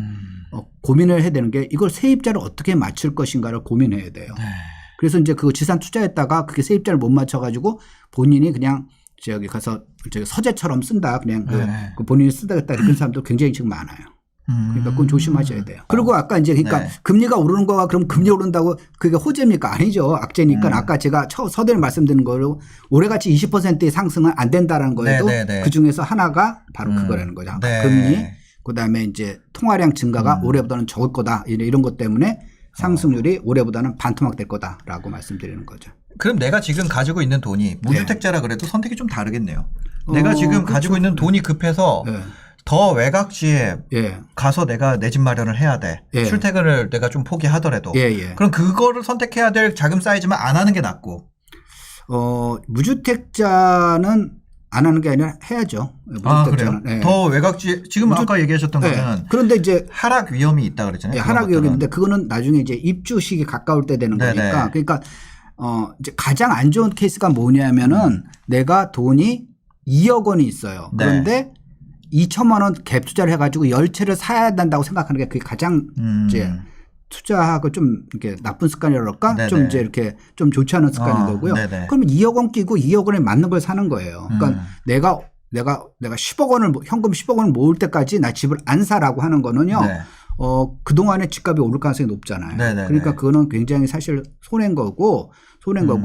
고민을 해야 되는 게 이걸 세입자를 어떻게 맞출 것인가를 고민해야 돼요. 그래서 이제 그 지산 투자했다가 그게 세입자를 못 맞춰가지고 본인이 그냥 저기 가서 서재처럼 쓴다. 그냥 그 본인이 쓰다겠다 이런 사람도 굉장히 지금 많아요. 그러니까 그건 조심하셔야 돼요. 그리고 아까 이제 그러니까 금리가 오르는 거가 그럼 금리 오른다고 그게 호재입니까? 아니죠. 악재니까 아까 제가 서두에 말씀드린 거로 올해같이 20%의 상승은 안 된다라는 거에도 그 중에서 하나가 바로 그거라는 거죠. 금리, 그다음에 이제 통화량 증가가 올해보다는 적을 거다. 이런 것 때문에 상승률이 올해보다는 반토막 될 거다라고 말씀드리는 거죠. 그럼 내가 지금 가지고 있는 돈이 무주택자라 그래도 선택이 좀 다르겠네요. 내가 지금 가지고 있는 돈이 급해서 더 외곽지에 가서 내가 내 집 마련을 해야 돼. 출퇴근을 내가 좀 포기하더라도. 그럼 그거를 선택해야 될 자금 사이즈만 안 하는 게 낫고. 무주택자는 안 하는 게 아니라 해야죠. 그래요? 더 외곽지 지금 아까 얘기하셨던 거는 그런데 이제 하락 위험이 있다 그랬잖아요. 하락 위험이 있는데 그거는 나중에 이제 입주 시기 가까울 때 되는 거니까. 그러니까 이제 가장 안 좋은 케이스가 뭐냐면은 내가 돈이 2억 원이 있어요. 그런데 2천만 원 갭 투자를 해가지고 10채를 사야 된다고 생각하는 게 그게 가장 이제 투자하고 좀 이렇게 나쁜 습관이랄까 좀 이제 이렇게 좀 좋지 않은 습관인 거고요. 그러면 2억 원 끼고 2억 원에 맞는 걸 사는 거예요. 그러니까 내가 10억 원을 현금 10억 원을 모을 때까지 나 집을 안 사라고 하는 거는요. 그동안에 집값이 오를 가능성이 높잖아요. 그러니까 그거는 굉장히 사실 손해인 거고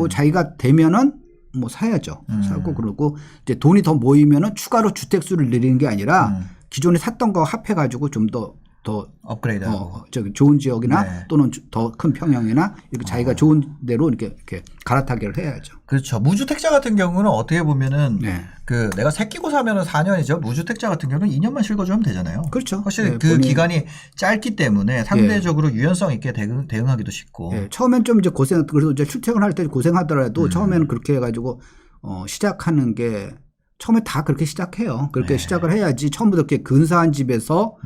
자기가 되면은 뭐 사야죠. 사고 그러고 이제 돈이 더 모이면은 추가로 주택수를 늘리는 게 아니라 기존에 샀던 거 합해가지고 좀 더 업그레이드하고 저기 좋은 지역이나 또는 더 큰 평형이나 이렇게 자기가 좋은 데로 이렇게 갈아타기를 해야죠. 그렇죠. 무주택자 같은 경우는 어떻게 보면은 그 내가 새 끼고 사면은 4년이죠. 무주택자 같은 경우는 2년만 실거주하면 되잖아요. 그렇죠. 사실 그 기간이 짧기 때문에 상대적으로 유연성 있게 대응하기도 쉽고. 처음엔 좀 이제 그래서 이제 출퇴근할 때 고생하더라도 처음에는 그렇게 해가지고 시작하는 게 처음에 다 그렇게 시작해요. 그렇게 시작을 해야지 처음부터 이렇게 근사한 집에서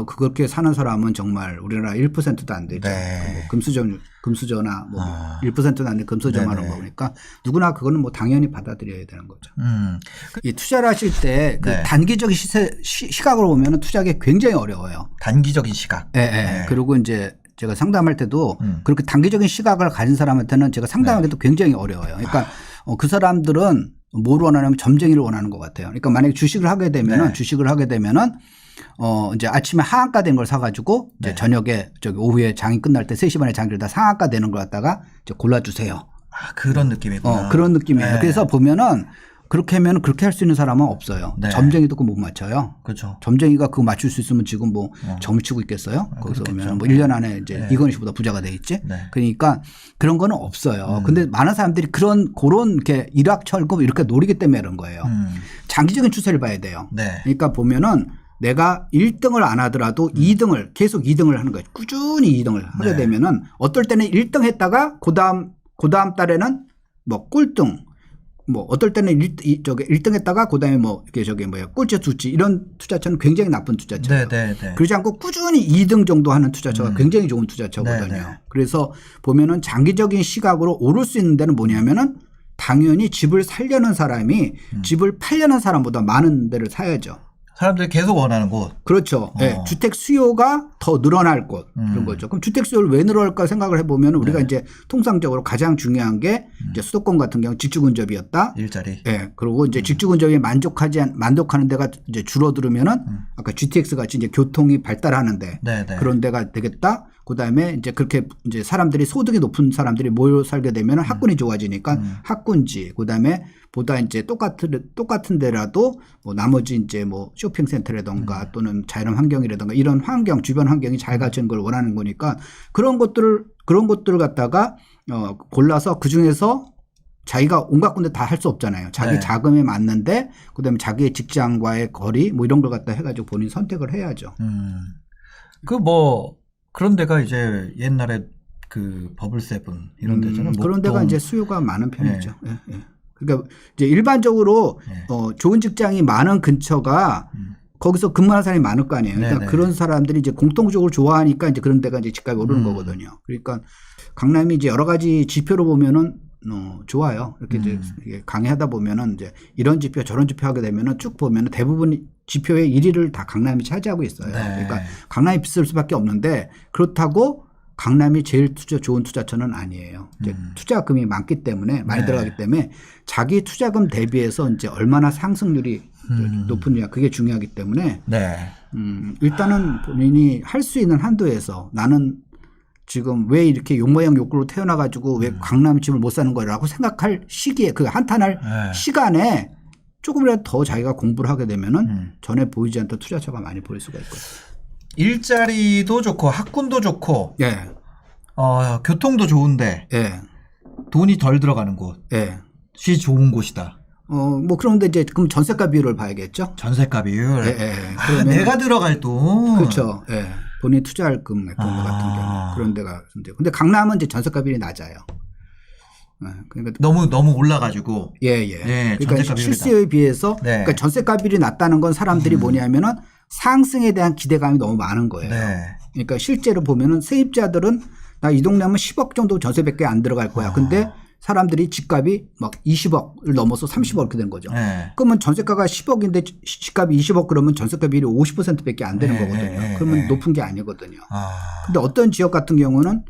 그렇게 사는 사람은 정말 우리나라 1%도 안 되죠. 금수저나 뭐 1%도 안 돼 금수저만 먹으니까 누구나 그거는 뭐 당연히 받아들여야 되는 거죠. 이 투자를 하실 때 그 단기적인 시각으로 보면 투자하기 굉장히 어려워요. 단기적인 시각. 그리고 이제 제가 상담할 때도 그렇게 단기적인 시각을 가진 사람한테는 제가 상담하기도 굉장히 어려워요. 그러니까 그 사람들은 뭘 원하냐면 점쟁이를 원하는 것 같아요. 그러니까 만약에 주식을 하게 되면은 이제 아침에 하한가 된 걸 사가지고 이제 저녁에 오후에 장이 끝날 때 3시 반에 장을 다 상한가 되는 걸 갖다가 이제 골라주세요. 그런 느낌이구나. 그런 느낌이에요. 그래서 보면은 그렇게 하면 그렇게 할 수 있는 사람은 없어요. 점쟁이도 그거 못 맞춰요. 그렇죠. 점쟁이가 그거 맞출 수 있으면 지금 뭐 점을 치고 있겠어요? 거기서 보면 뭐 1년 안에 이제 이건희 씨보다 부자가 돼 있지. 그러니까 그런 거는 없어요. 근데 많은 사람들이 그런 이렇게 일확천금 이렇게 노리기 때문에 그런 거예요. 장기적인 추세를 봐야 돼요. 그러니까 보면은 내가 1등을 안 하더라도 2등을 계속 2등을 하는 거예요. 꾸준히 2등을 하게 되면은 어떨 때는 1등 했다가 그다음 달에는 뭐 꼴등 뭐 어떨 때는 1등 했다가 그다음에 뭐 이렇게 저기 뭐야 꼴찌 두찌 이런 투자처는 굉장히 나쁜 투자처예요. 그러지 않고 꾸준히 2등 정도 하는 투자처가 굉장히 좋은 투자처거든요. 그래서 보면은 장기적인 시각으로 오를 수 있는 데는 뭐냐면은 당연히 집을 살려는 사람이 집을 팔려는 사람보다 많은 데를 사야죠. 사람들이 계속 원하는 곳. 그렇죠. 네. 주택 수요가 더 늘어날 곳 그런 거죠. 그럼 주택 수요를 왜 늘어날까 생각을 해보면 우리가 이제 통상적으로 가장 중요한 게 이제 수도권 같은 경우 직주근접이었다. 일자리. 네. 그리고 이제 직주근접이 만족하는 데가 이제 줄어들으면은 아까 GTX 같이 이제 교통이 발달하는데 그런 데가 되겠다. 그다음에 이제 그렇게 이제 사람들이 소득이 높은 사람들이 모여 살게 되면 학군이 좋아지니까 학군지 그다음에 보다 이제 똑같은 데라도 뭐 나머지 이제 뭐 쇼핑센터라든가 또는 자연 환경이라든가 이런 환경 주변 환경이 잘 갖춘 걸 원하는 거니까 그런 것들을 갖다가 골라서 그 중에서 자기가 온갖 군데 다 할 수 없잖아요. 자기 자금에 맞는데 그다음에 자기의 직장과의 거리 뭐 이런 걸 갖다 해가지고 본인 선택을 해야죠. 그 뭐 그런 데가 이제 옛날에 그 버블 세븐 이런 데잖아요. 그런 데가 이제 수요가 많은 편이죠. 그러니까 이제 일반적으로 좋은 직장이 많은 근처가 거기서 근무하는 사람이 많을 거 아니에요. 그러니까 그런 사람들이 이제 공통적으로 좋아하니까 이제 그런 데가 이제 집값이 오르는 거거든요. 그러니까 강남이 이제 여러 가지 지표로 보면은 좋아요. 이렇게 이제 강의하다 보면은 이제 이런 지표 저런 지표 하게 되면은 쭉 보면은 대부분 지표의 1위를 다 강남이 차지하고 있어요. 그러니까 강남이 비쌀 수밖에 없는데 그렇다고 강남이 제일 좋은 투자처는 아니에요. 이제 투자금이 많기 때문에 많이 들어가기 때문에 자기 투자금 대비해서 이제 얼마나 상승률이 높으냐 그게 중요하기 때문에 일단은 본인이 할 수 있는 한도에서 나는 지금 왜 이렇게 욕모양 욕구로 태어나가지고 왜 강남 집을 못 사는 거라고 생각할 시기에 그 한탄할 시간에 조금이라도 더 자기가 공부를 하게 되면은 전에 보이지 않던 투자처가 많이 보일 수가 있거든요. 일자리도 좋고 학군도 좋고 교통도 좋은데 돈이 덜 들어가는 곳이 좋은 곳이다. 뭐 그런데 이제 그럼 전세가 비율을 봐야겠죠. 전세가 비율. 내가 들어갈 돈. 그렇죠. 본인이 투자할 금액 같은 경우 그런 데가 근데 강남은 이제 전세가 비율이 낮아요. 그러니까 너무 올라가지고. 그러니까 실수요에 비해서 그러니까 전세가 비율이 낮다는 건 사람들이 뭐냐면은 상승에 대한 기대감이 너무 많은 거예요. 그러니까 실제로 보면은 세입자들은 나 이 동네 하면 10억 정도 전세밖에 안 들어갈 거야. 근데 사람들이 집값이 막 20억을 넘어서 30억 이렇게 되는 거죠. 그러면 전세가가 10억인데 집값이 20억 그러면 전세가 비율이 50%밖에 안 되는 거거든요. 그러면 높은 게 아니거든요. 근데 어떤 지역 같은 경우는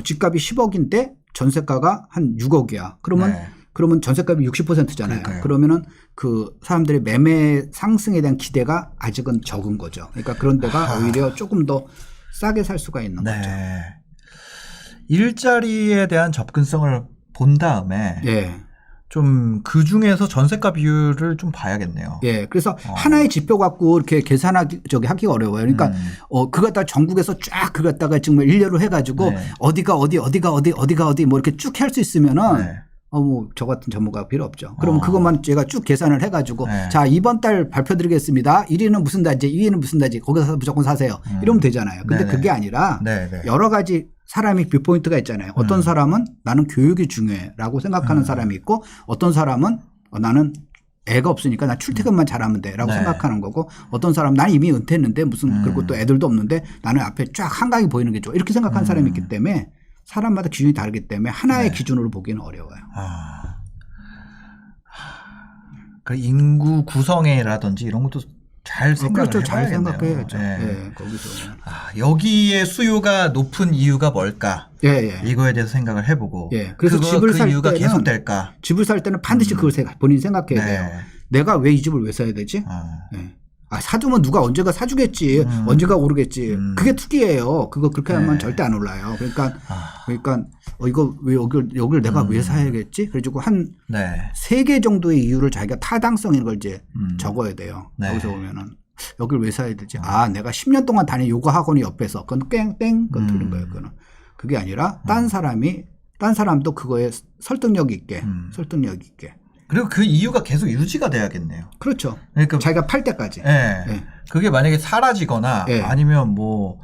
집값이 10억인데 전세가가 한 6억이야. 그러면 전세값이 60%잖아요. 그러면은 그 사람들의 매매 상승에 대한 기대가 아직은 적은 거죠. 그러니까 그런 데가 오히려 조금 더 싸게 살 수가 있는 거죠. 일자리에 대한 접근성을 본 다음에 좀 그 중에서 전세가 비율을 좀 봐야겠네요. 그래서 하나의 지표 갖고 이렇게 하기가 어려워요. 그러니까 그거 다 전국에서 쫙 그거 갖다가 정말 일렬로 해가지고 어디가 어디 뭐 이렇게 쭉 할 수 있으면은 뭐 저 같은 전문가가 필요 없죠. 그러면 그것만 제가 쭉 계산을 해가지고 자 이번 달 발표드리겠습니다. 1위는 무슨 단지, 2위는 무슨 단지 거기서 무조건 사세요. 이러면 되잖아요. 근데 그게 아니라 여러 가지 사람이 뷰포인트가 있잖아요. 어떤 사람은 나는 교육이 중요해라고 생각하는 사람이 있고 어떤 사람은 나는 애가 없으니까 나 출퇴근만 잘하면 돼라고 생각하는 거고 어떤 사람은 난 이미 은퇴했는데 무슨 그리고 또 애들도 없는데 나는 앞에 쫙 한강이 보이는 게 좋아 이렇게 생각하는 사람이 있기 때문에 사람마다 기준이 다르기 때문에 하나의 기준으로 보기는 어려워요. 그 인구 구성애라든지 이런 것도 잘 생각을 그렇죠. 잘 해봐야겠네요. 생각해야죠. 거기서. 여기에 수요가 높은 이유가 뭘까? 이거에 대해서 생각을 해보고. 그래서 집을 살 이유가 때는 계속될까? 집을 살 때는 반드시 그걸 본인이 생각해야 돼요. 내가 왜 이 집을 왜 사야 되지? 사주면 누가 언제가 사주겠지. 언제가 오르겠지. 그게 투기예요. 그거 그렇게 하면 절대 안 올라요. 그러니까 이거 왜 여기를 내가 왜 사야겠지? 그래가지고 한 3개 정도의 이유를 자기가 타당성인 걸 이제 적어야 돼요. 여기서 보면은 여기를 왜 사야 되지? 내가 10년 동안 다닌 요가 학원이 옆에서 그건 땡땡 그건 틀린 거예요. 그거는. 그게 아니라 딴 사람도 그거에 설득력 있게. 그리고 그 이유가 계속 유지가 돼야겠네요. 그렇죠. 그러니까 자기가 팔 때까지. 그게 만약에 사라지거나 아니면 뭐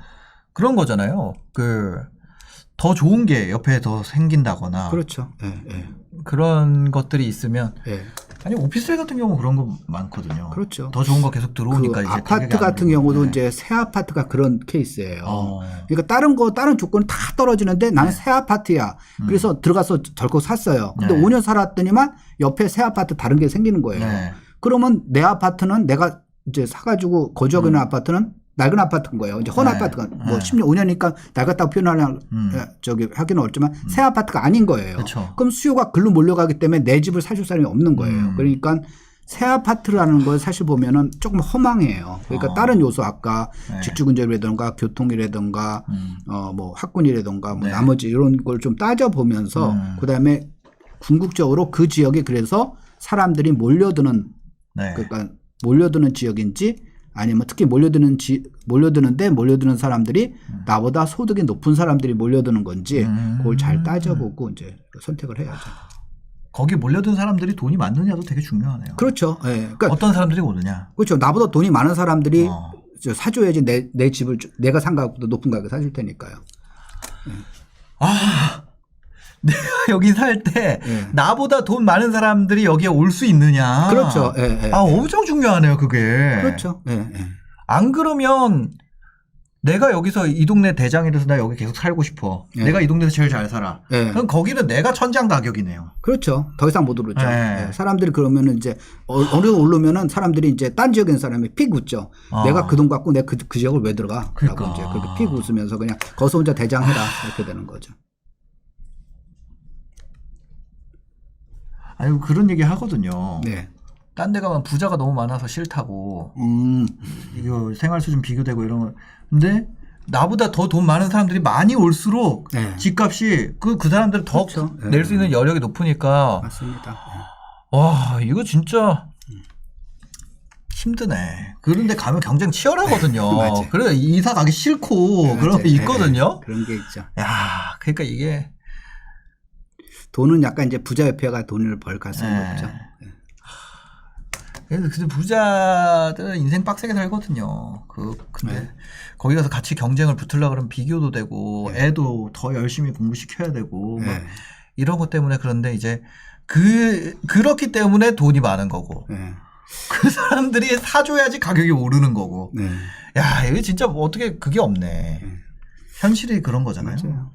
그런 거잖아요. 더 좋은 게 옆에 더 생긴다거나 그렇죠. 예, 예. 그런 것들이 있으면 예. 아니 오피스텔 같은 경우 그런 거 많거든요. 그렇죠. 더 좋은 거 계속 들어오니까 그 이제 아파트 같은 경우도 이제 새 아파트가 그런 케이스예요. 그러니까 다른 조건 다 떨어지는데 나는 새 아파트야. 그래서 들어가서 덜컥 샀어요. 근데 5년 살았더니만 옆에 새 아파트 다른 게 생기는 거예요. 그러면 내 아파트는 내가 이제 사가지고 거주하고 있는 아파트는 낡은 아파트인 거예요. 이제 헌 아파트가 뭐 10년, 5년이니까 낡았다고 표현하려면 하기는 어렵지만 새 아파트가 아닌 거예요. 그쵸. 그럼 수요가 글로 몰려가기 때문에 내 집을 사줄 사람이 없는 거예요. 그러니까 새 아파트라는 걸 사실 보면은 조금 허망해요. 그러니까 다른 요소 아까 직주근접이라든가 교통이라든가 뭐 학군이라든가 뭐 나머지 이런 걸 좀 따져보면서 그다음에 궁극적으로 그 지역에 그래서 사람들이 몰려드는 그러니까 몰려드는 지역인지 아니면 특히 몰려드는데 몰려드는 사람들이 나보다 소득이 높은 사람들이 몰려드는 건지 그걸 잘 따져보고 이제 선택을 해야죠. 거기 몰려든 사람들이 돈이 많느냐도 되게 중요하네요. 그렇죠. 네. 그러니까 어떤 사람들이 오느냐. 그렇죠. 나보다 돈이 많은 사람들이 사줘야지 내 집을 내가 산 가격보다 높은 가격에 사줄 테니까요. 네. 아, 내가 여기 살 때 나보다 돈 많은 사람들이 여기에 올 수 있느냐. 그렇죠. 엄청 중요하네요, 그게. 그렇죠. 안 그러면 내가 여기서 이 동네 대장이라서 나 여기 계속 살고 싶어. 내가 이 동네에서 제일 잘 살아. 그럼 거기는 내가 천장 가격이네요. 그렇죠. 더 이상 못 오르죠. 사람들이 그러면은 이제 어느 정도 오르면은 사람들이 이제 딴 지역에 있는 사람이 픽 웃죠. 내가 그 돈 갖고 내가 그 지역을 왜 들어가? 그러니까. 라고 이제 그렇게 픽 웃으면서 그냥 거기서 혼자 대장해라. 이렇게 되는 거죠. 아니 그런 얘기 하거든요. 네. 딴 데 가면 부자가 너무 많아서 싫다고. 이거 생활 수준 비교되고 이런 거. 근데 나보다 더 돈 많은 사람들이 많이 올수록 집값이 그 사람들은 더 낼 수 있는 여력이 높으니까. 맞습니다. 와, 이거 진짜 힘드네. 그런데 가면 경쟁 치열하거든요. 그래 이사 가기 싫고 그런 게 있거든요. 그런 게 있죠. 야, 그러니까 이게 돈은 약간 이제 부자협회가 돈을 벌 가능성이 높죠. 근데 부자들은 인생 빡세게 살거든요. 근데 거기 가서 같이 경쟁을 붙으려고 그러면 비교도 되고 애도 더 열심히 공부시켜야 되고 막 이런 것 때문에 그런데 이제 그렇기 때문에 돈이 많은 거고 그 사람들이 사줘야지 가격이 오르는 거고. 야, 이거 진짜 뭐 어떻게 그게 없네. 현실이 그런 거잖아요. 맞아요.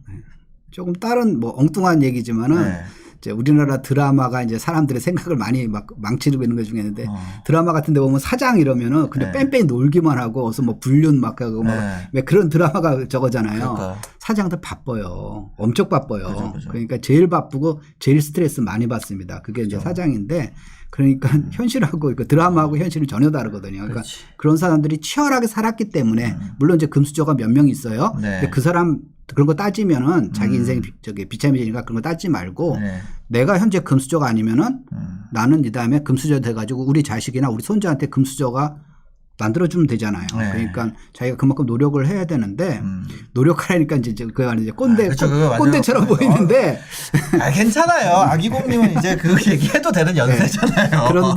조금 다른 뭐 엉뚱한 얘기지만은 이제 우리나라 드라마가 이제 사람들의 생각을 많이 막 망치고 있는 것 중에 있는데 드라마 같은 데 보면 사장 이러면은 그냥 뺑뺑이 놀기만 하고 어서 뭐 불륜 막 하고 왜 그런 드라마가 저거잖아요. 그러니까. 사장들 바빠요. 엄청 바빠요. 그죠. 그러니까 제일 바쁘고 제일 스트레스 많이 받습니다. 그게 이제 사장인데 그러니까 현실하고 드라마하고 현실은 전혀 다르거든요. 그러니까 그런 사람들이 치열하게 살았기 때문에 물론 이제 금수저가 몇 명 있어요. 근데 그 사람 그런 거 따지면은 자기 인생 비참해지니까 그런 거 따지지 말고 내가 현재 금수저가 아니면은 나는 이 다음에 금수저 돼가지고 우리 자식이나 우리 손자한테 금수저가 만들어주면 되잖아요. 그러니까 자기가 그만큼 노력을 해야 되는데 노력하라니까 이제 그 안에 이제 꼰대처럼 보이는데 괜찮아요. 아기곰님은 이제 그 얘기해도 되는 연세잖아요.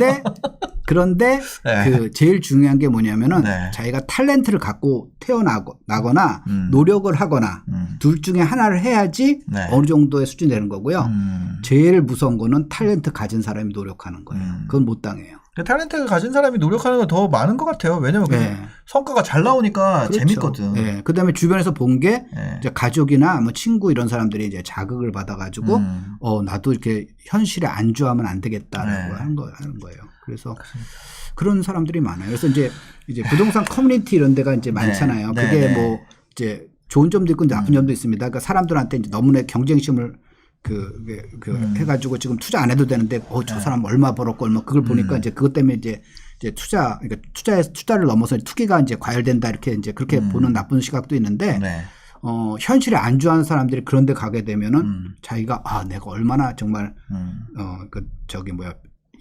그런데 그 제일 중요한 게 뭐냐면은 자기가 탤런트를 갖고 태어나거나 노력을 하거나 둘 중에 하나를 해야지 어느 정도의 수준이 되는 거고요. 제일 무서운 거는 탤런트 가진 사람이 노력하는 거예요. 그건 못 당해요. 탤런트를 가진 사람이 노력하는 건 더 많은 것 같아요. 왜냐면 성과가 잘 나오니까 그렇죠. 재밌거든. 그다음에 주변에서 본 게 이제 가족이나 뭐 친구 이런 사람들이 이제 자극을 받아가지고 나도 이렇게 현실에 안주하면 안 되겠다라고 하는 거예요. 그래서 그런 사람들이 많아요. 그래서 이제 부동산 커뮤니티 이런 데가 이제 많잖아요. 그게 뭐 이제 좋은 점도 있고 나쁜 점도 있습니다. 그러니까 사람들한테 이제 너무나 경쟁심을 해가지고 지금 투자 안 해도 되는데 저 사람 얼마 벌었고 얼마 그걸 보니까 이제 그것 때문에 이제 그러니까 투자를 넘어서 투기가 이제 과열된다 이렇게 이제 그렇게 보는 나쁜 시각도 있는데 현실에 안주하는 사람들이 그런 데 가게 되면은 자기가 내가 얼마나 정말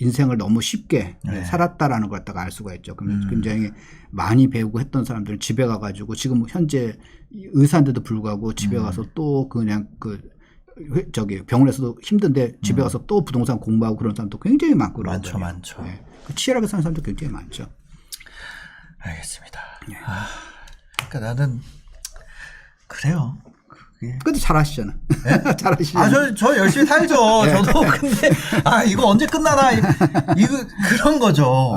인생을 너무 쉽게 살았다라는 걸 갖다가 알 수가 있죠. 그러면 굉장히 많이 배우고 했던 사람들은 집에 가가지고 지금 현재 의사인데도 불구하고 집에 가서 또 그냥 병원에서도 힘든데 집에 가서 또 부동산 공부하고 그런 사람도 굉장히 많고 많죠. 치열하게 사는 사람도 굉장히 많죠. 알겠습니다. 그러니까 나는 그래요. 근데 잘하시잖아. 네? 잘하시잖아. 저 열심히 살죠. 저도 근데 이거 언제 끝나나 이거 그런 거죠.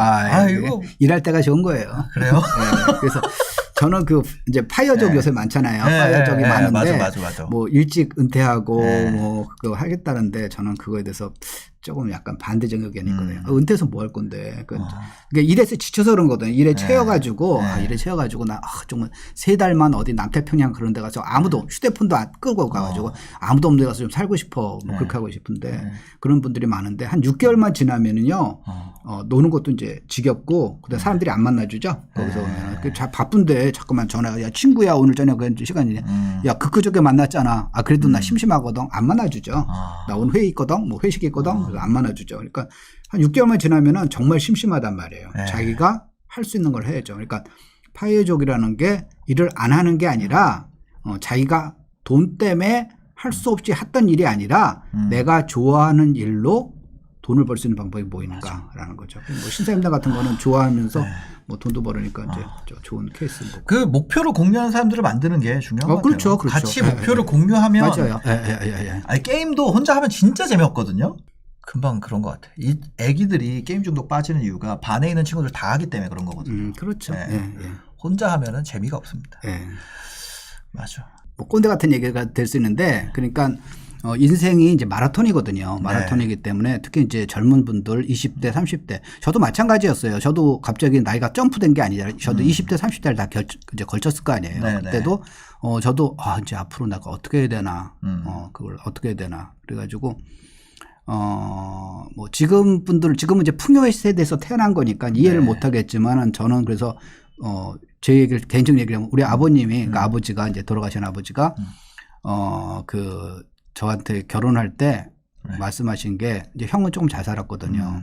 이거 일할 때가 좋은 거예요. 그래요? 네, 그래서 저는 이제 파이어족 요새 많잖아요. 파이어족이 많은데 맞아. 뭐 일찍 은퇴하고 뭐 그거 하겠다는데 저는 그거에 대해서 조금 약간 반대적 의견이 있거든요. 은퇴해서 뭐 할 건데. 그러니까 일에서 지쳐서 그런 거거든요. 일에 채여가지고 일에 채여가지고 나 정말 3달만 어디 남태평양 그런 데 가서 아무도 휴대폰도 안 끄고 가가지고 아무도 없는 데 가서 좀 살고 싶어 뭐 그렇게 하고 싶은데 그런 분들이 많은데 한 6개월만 지나면은요 노는 것도 이제 지겹고 그다음 사람들이 안 만나주죠. 거기서 오면 바쁜데 자꾸만 전화가 야 친구야 오늘 저녁 시간이네. 야 그저께 만났잖아. 그래도 나 심심하거든. 안 만나주죠. 나 오늘 회의 있거든. 뭐 회식 있거든. 안 만나주죠. 그러니까 한 6개월만 지나면은 정말 심심하단 말이에요. 자기가 할 수 있는 걸 해야죠. 그러니까 파이어족이라는 게 일을 안 하는 게 아니라 자기가 돈 때문에 할 수 없이 했던 일이 아니라 내가 좋아하는 일로 돈을 벌 수 있는 방법이 뭐인가라는 거죠. 뭐 신사임당 같은 거는 좋아하면서 뭐 돈도 벌으니까 이제 좋은 케이스인 거고. 그 목표를 공유하는 사람들을 만드는 게 중요한 것 같아요. 그렇죠. 같이 목표를 공유하면 맞아요. 게임도 혼자 하면 진짜 재미없거든요. 금방 그런 것 같아. 이 애기들이 게임 중독 빠지는 이유가 반에 있는 친구들 다 하기 때문에 그런 거거든요. 그렇죠. 혼자 하면은 재미가 없습니다. 맞아. 뭐 꼰대 같은 얘기가 될 수 있는데 그러니까 인생이 이제 마라톤이거든요. 마라톤이기 때문에 특히 이제 젊은 분들 20대, 30대 저도 마찬가지였어요. 저도 갑자기 나이가 점프된 게 아니라 저도 20대, 30대를 다 이제 걸쳤을 거 아니에요. 그때도 저도 이제 앞으로 내가 어떻게 해야 되나, 그걸 어떻게 해야 되나 그래가지고 뭐 지금은 이제 풍요의 세대에서 태어난 거니까 이해를 못 하겠지만 저는 그래서 제 얘기를 개인적 얘기를 하면 우리 아버님이 그러니까 아버지가 이제 돌아가신 아버지가 저한테 결혼할 때 말씀하신 게 이제 형은 조금 잘 살았거든요.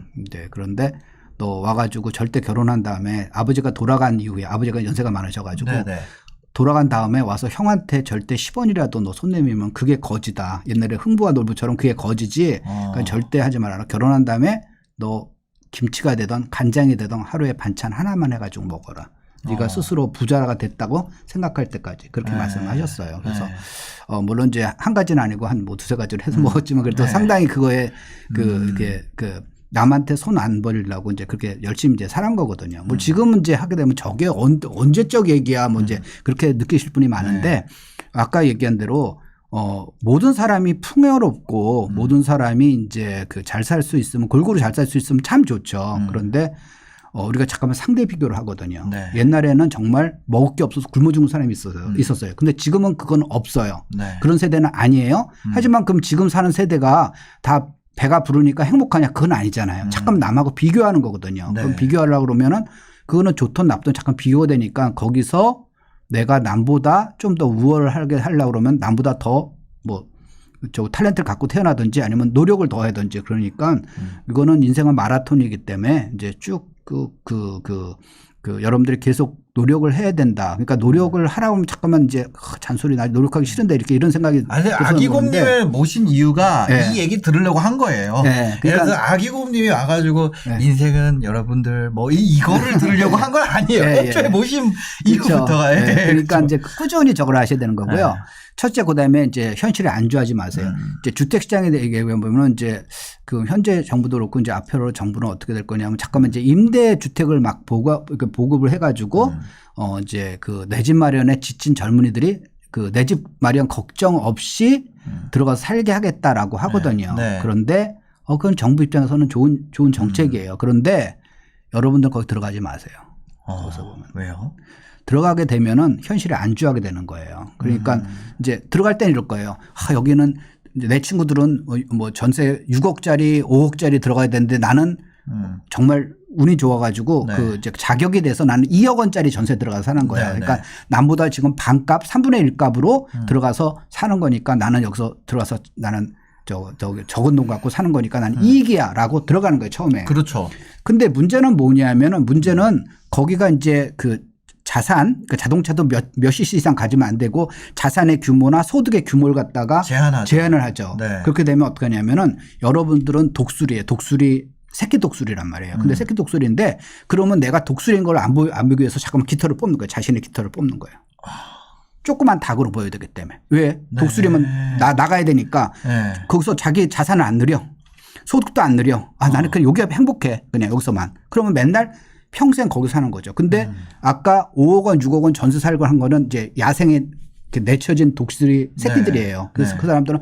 그런데 너 와가지고 절대 결혼한 다음에 아버지가 돌아간 이후에 아버지가 연세가 많으셔가지고 돌아간 다음에 와서 형한테 절대 10원이라도 너 손 내밀면 그게 거지다. 옛날에 흥부와 놀부처럼 그게 거지지. 그러니까 절대 하지 말아라. 결혼한 다음에 너 김치가 되던 간장이 되던 하루에 반찬 하나만 해가지고 먹어라. 네가 스스로 부자가 됐다고 생각할 때까지 그렇게 말씀하셨어요. 그래서 물론 이제 한 가지는 아니고 한 뭐 두세 가지를 해서 먹었지만 그래도 상당히 그거에 이렇게 남한테 손 안 벌리려고 이제 그렇게 열심히 이제 살한 거거든요. 뭐 지금은 이제 하게 되면 저게 언제적 얘기야 뭐 이제 그렇게 느끼실 분이 많은데 아까 얘기한 대로 모든 사람이 풍요롭고 모든 사람이 이제 잘 살 수 있으면 골고루 잘 살 수 있으면 참 좋죠. 그런데 우리가 잠깐만 상대 비교를 하거든요. 옛날에는 정말 먹을 게 없어서 굶어 죽는 사람이 있었어요. 근데 지금은 그건 없어요. 그런 세대는 아니에요. 하지만 그럼 지금 사는 세대가 다 배가 부르니까 행복하냐? 그건 아니잖아요. 잠깐 남하고 비교하는 거거든요. 그럼 비교하려고 그러면은 그거는 좋든 나쁘든 잠깐 비교가 되니까 거기서 내가 남보다 좀 더 우월하게 하려고 그러면 남보다 더 탤런트를 갖고 태어나든지 아니면 노력을 더 하든지 그러니까 이거는 인생은 마라톤이기 때문에 이제 쭉 여러분들이 계속 노력을 해야 된다. 그러니까 노력을 하라고 하면 잠깐만 이제 잔소리 나 노력하기 싫은데 이런 생각이. 아기곰님을 모신 이유가 이 얘기 들으려고 한 거예요. 그러니까 그래서 아기곰님이 와가지고 인생은 여러분들 이거를 들으려고 한 건 아니에요. 애초에 모신 이유부터가. 그러니까 이제 꾸준히 저걸 하셔야 되는 거고요. 첫째, 그 다음에 이제 현실에 안주하지 마세요. 이제 주택시장에 대해 얘기해보면 이제 현재 정부도 그렇고 이제 앞으로 정부는 어떻게 될 거냐면 잠깐만 이제 임대주택을 막 보급을 해가지고 이제 내 집 마련에 지친 젊은이들이 내 집 마련 걱정 없이 들어가서 살게 하겠다라고 하거든요. 그런데 그건 정부 입장에서는 좋은 정책이에요. 그런데 여러분들 거기 들어가지 마세요. 거기서 보면. 왜요? 들어가게 되면은 현실에 안주하게 되는 거예요. 그러니까 이제 들어갈 때는 이럴 거예요. 여기는 이제 내 친구들은 뭐 전세 6억짜리, 5억짜리 들어가야 되는데 나는 정말 운이 좋아가지고 이제 자격이 돼서 나는 2억 원짜리 전세 들어가서 사는 거예요. 그러니까 남보다 지금 반값 3분의 1 값으로 들어가서 사는 거니까 나는 여기서 들어가서 나는 적은 돈 갖고 사는 거니까 나는 이익이야 라고 들어가는 거예요. 처음에. 그렇죠. 근데 문제는 뭐냐면은 문제는 거기가 이제 자산, 자동차도 몇 cc 이상 가지면 안 되고 자산의 규모나 소득의 규모를 갖다가 제한을 하죠. 그렇게 되면 어떻게 하냐면은 여러분들은 독수리예요. 새끼 독수리란 말이에요. 근데 새끼 독수리인데 그러면 내가 독수리인 걸 안 보기 위해서 잠깐만 깃털을 뽑는 거예요. 자신의 깃털을 뽑는 거예요. 조그만 닭으로 보여야 되기 때문에. 왜? 네. 독수리면 나가야 되니까 네. 거기서 자기 자산을 안 누려. 소득도 안 누려. 나는 그냥 여기가 행복해. 그냥 여기서만. 그러면 맨날 평생 거기 사는 거죠. 근데 아까 5억 원, 6억 원 전세 살고 한 거는 이제 야생에 내쳐진 독수리 새끼들이에요. 네. 그래서 네. 그 사람들은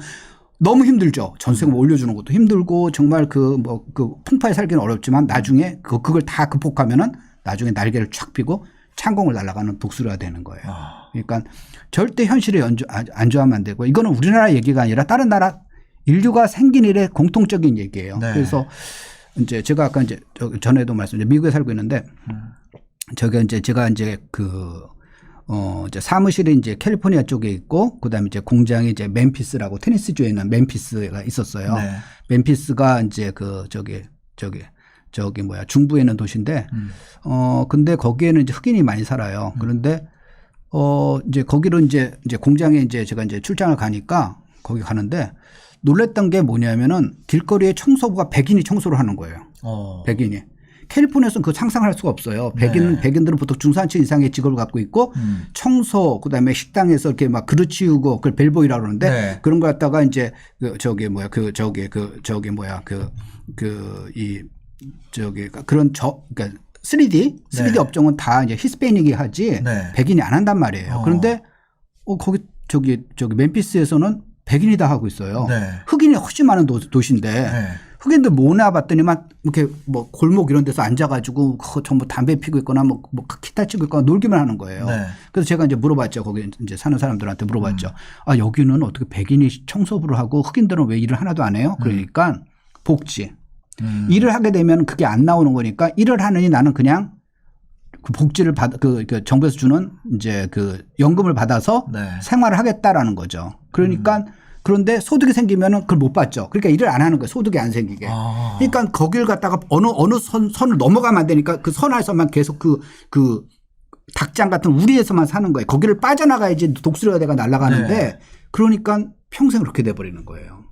너무 힘들죠. 전세금 올려주는 것도 힘들고 정말 그 풍파에 살기는 어렵지만 나중에 그걸 다 극복하면은 나중에 날개를 쫙 펴고 창공을 날아가는 독수리가 되는 거예요. 그러니까 절대 현실에 안주하면 안 되고 이거는 우리나라 얘기가 아니라 다른 나라 인류가 생긴 일의 공통적인 얘기예요. 네. 그래서 이제 제가 아까 이제 전에도 말씀드린 미국에 살고 있는데 제가 이제 이제 사무실이 이제 캘리포니아 쪽에 있고 그다음에 이제 공장이 이제 멤피스라고 테네시주에 있는 멤피스가 있었어요. 네. 멤피스가 이제 중부에 있는 도시인데 근데 거기에는 이제 흑인이 많이 살아요. 그런데 이제 거기로 이제 공장에 이제 제가 이제 출장을 가니까 거기 가는데 놀랬던 게 뭐냐면은 길거리에 청소부가 백인이 청소를 하는 거예요. 백인이. 캘리포니아에서는 그거 상상할 수가 없어요. 백인들은 보통 중산층 이상의 직업을 갖고 있고 청소 그다음에 식당에서 이렇게 막 그릇 치우고 그걸 벨보이라고 그러는데 네. 그런 거 갖다가 이제 그러니까 3D 네. 업종은 다 이제 히스패닉이 하지 네. 백인이 안 한단 말이에요. 그런데 거기 멤피스에서는 백인이 다 하고 있어요. 네. 흑인이 훨씬 많은 도시인데 네. 흑인들 모나 봤더니만 이렇게 뭐 골목 이런 데서 앉아가지고 전부 담배 피고 있거나 뭐 기타 치고 있거나 놀기만 하는 거예요. 네. 그래서 제가 이제 물어봤죠. 거기 이제 사는 사람들한테 물어봤죠. 여기는 어떻게 백인이 청소부를 하고 흑인들은 왜 일을 하나도 안 해요? 그러니까 복지. 일을 하게 되면 그게 안 나오는 거니까 일을 하느니 나는 그냥 그 복지를 그 정부에서 주는 이제 그 연금을 받아서 네. 생활을 하겠다라는 거죠. 그러니까 그런데 소득이 생기면은 그걸 못 받죠. 그러니까 일을 안 하는 거예요. 소득이 안 생기게. 그러니까 거길 갖다가 어느 선을 넘어가면 안 되니까 그 선 안에서만 계속 그 닭장 같은 우리에서만 사는 거예요. 거기를 빠져나가야지 독수리가 내가 날아가는데 네. 그러니까 평생 그렇게 돼버리는 거예요.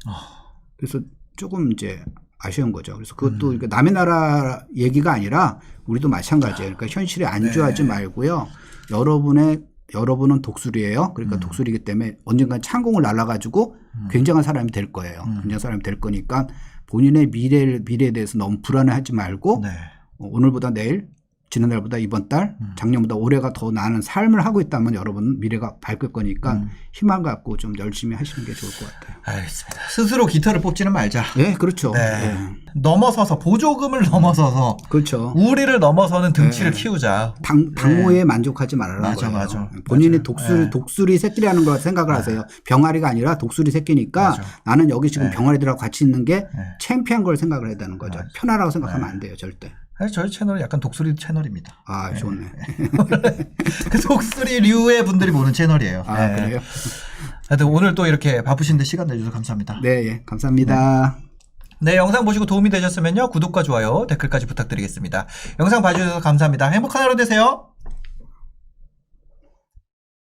그래서 조금 이제 아쉬운 거죠. 그래서 그것도 이렇게 남의 나라 얘기가 아니라 우리도 마찬가지예요. 그러니까 현실에 안주하지 말고요. 여러분은 독수리예요. 그러니까 독수리이기 때문에 언젠간 창공을 날아가지고 굉장한 사람이 될 거예요. 굉장한 사람이 될 거니까 본인의 미래에 대해서 너무 불안해하지 말고 네. 오늘보다 내일, 지난달보다 이번 달, 작년보다 올해가 더 나은 삶을 하고 있다면 여러분 미래가 밝을 거니까 희망 갖고 좀 열심히 하시는 게 좋을 것 같아요. 알겠습니다. 스스로 깃털을 뽑지는 말자. 네, 그렇죠. 네. 네. 넘어서서 보조금을 넘어서서 그렇죠. 우리를 넘어서는 등치를 키우자. 당모에 만족하지 말라는 거예요. 맞아. 본인이 맞아요. 독수리 새끼라는 걸 생각을 하세요. 병아리가 아니라 독수리 새끼니까 맞아. 나는 여기 지금 병아리들하고 같이 있는 게 네. 창피한 걸 생각을 해야 되는 거죠. 맞아. 편하라고 생각하면 안 돼요, 절대. 사실 저희 채널은 약간 독수리 채널입니다. 아, 좋네. 그 독수리류의 분들이 보는 채널이에요. 아, 네. 그래요? 하여튼 오늘 또 이렇게 바쁘신데 시간 내주셔서 감사합니다. 네, 예, 감사합니다. 네, 영상 보시고 도움이 되셨으면요. 구독과 좋아요, 댓글까지 부탁드리겠습니다. 영상 봐주셔서 감사합니다. 행복한 하루 되세요.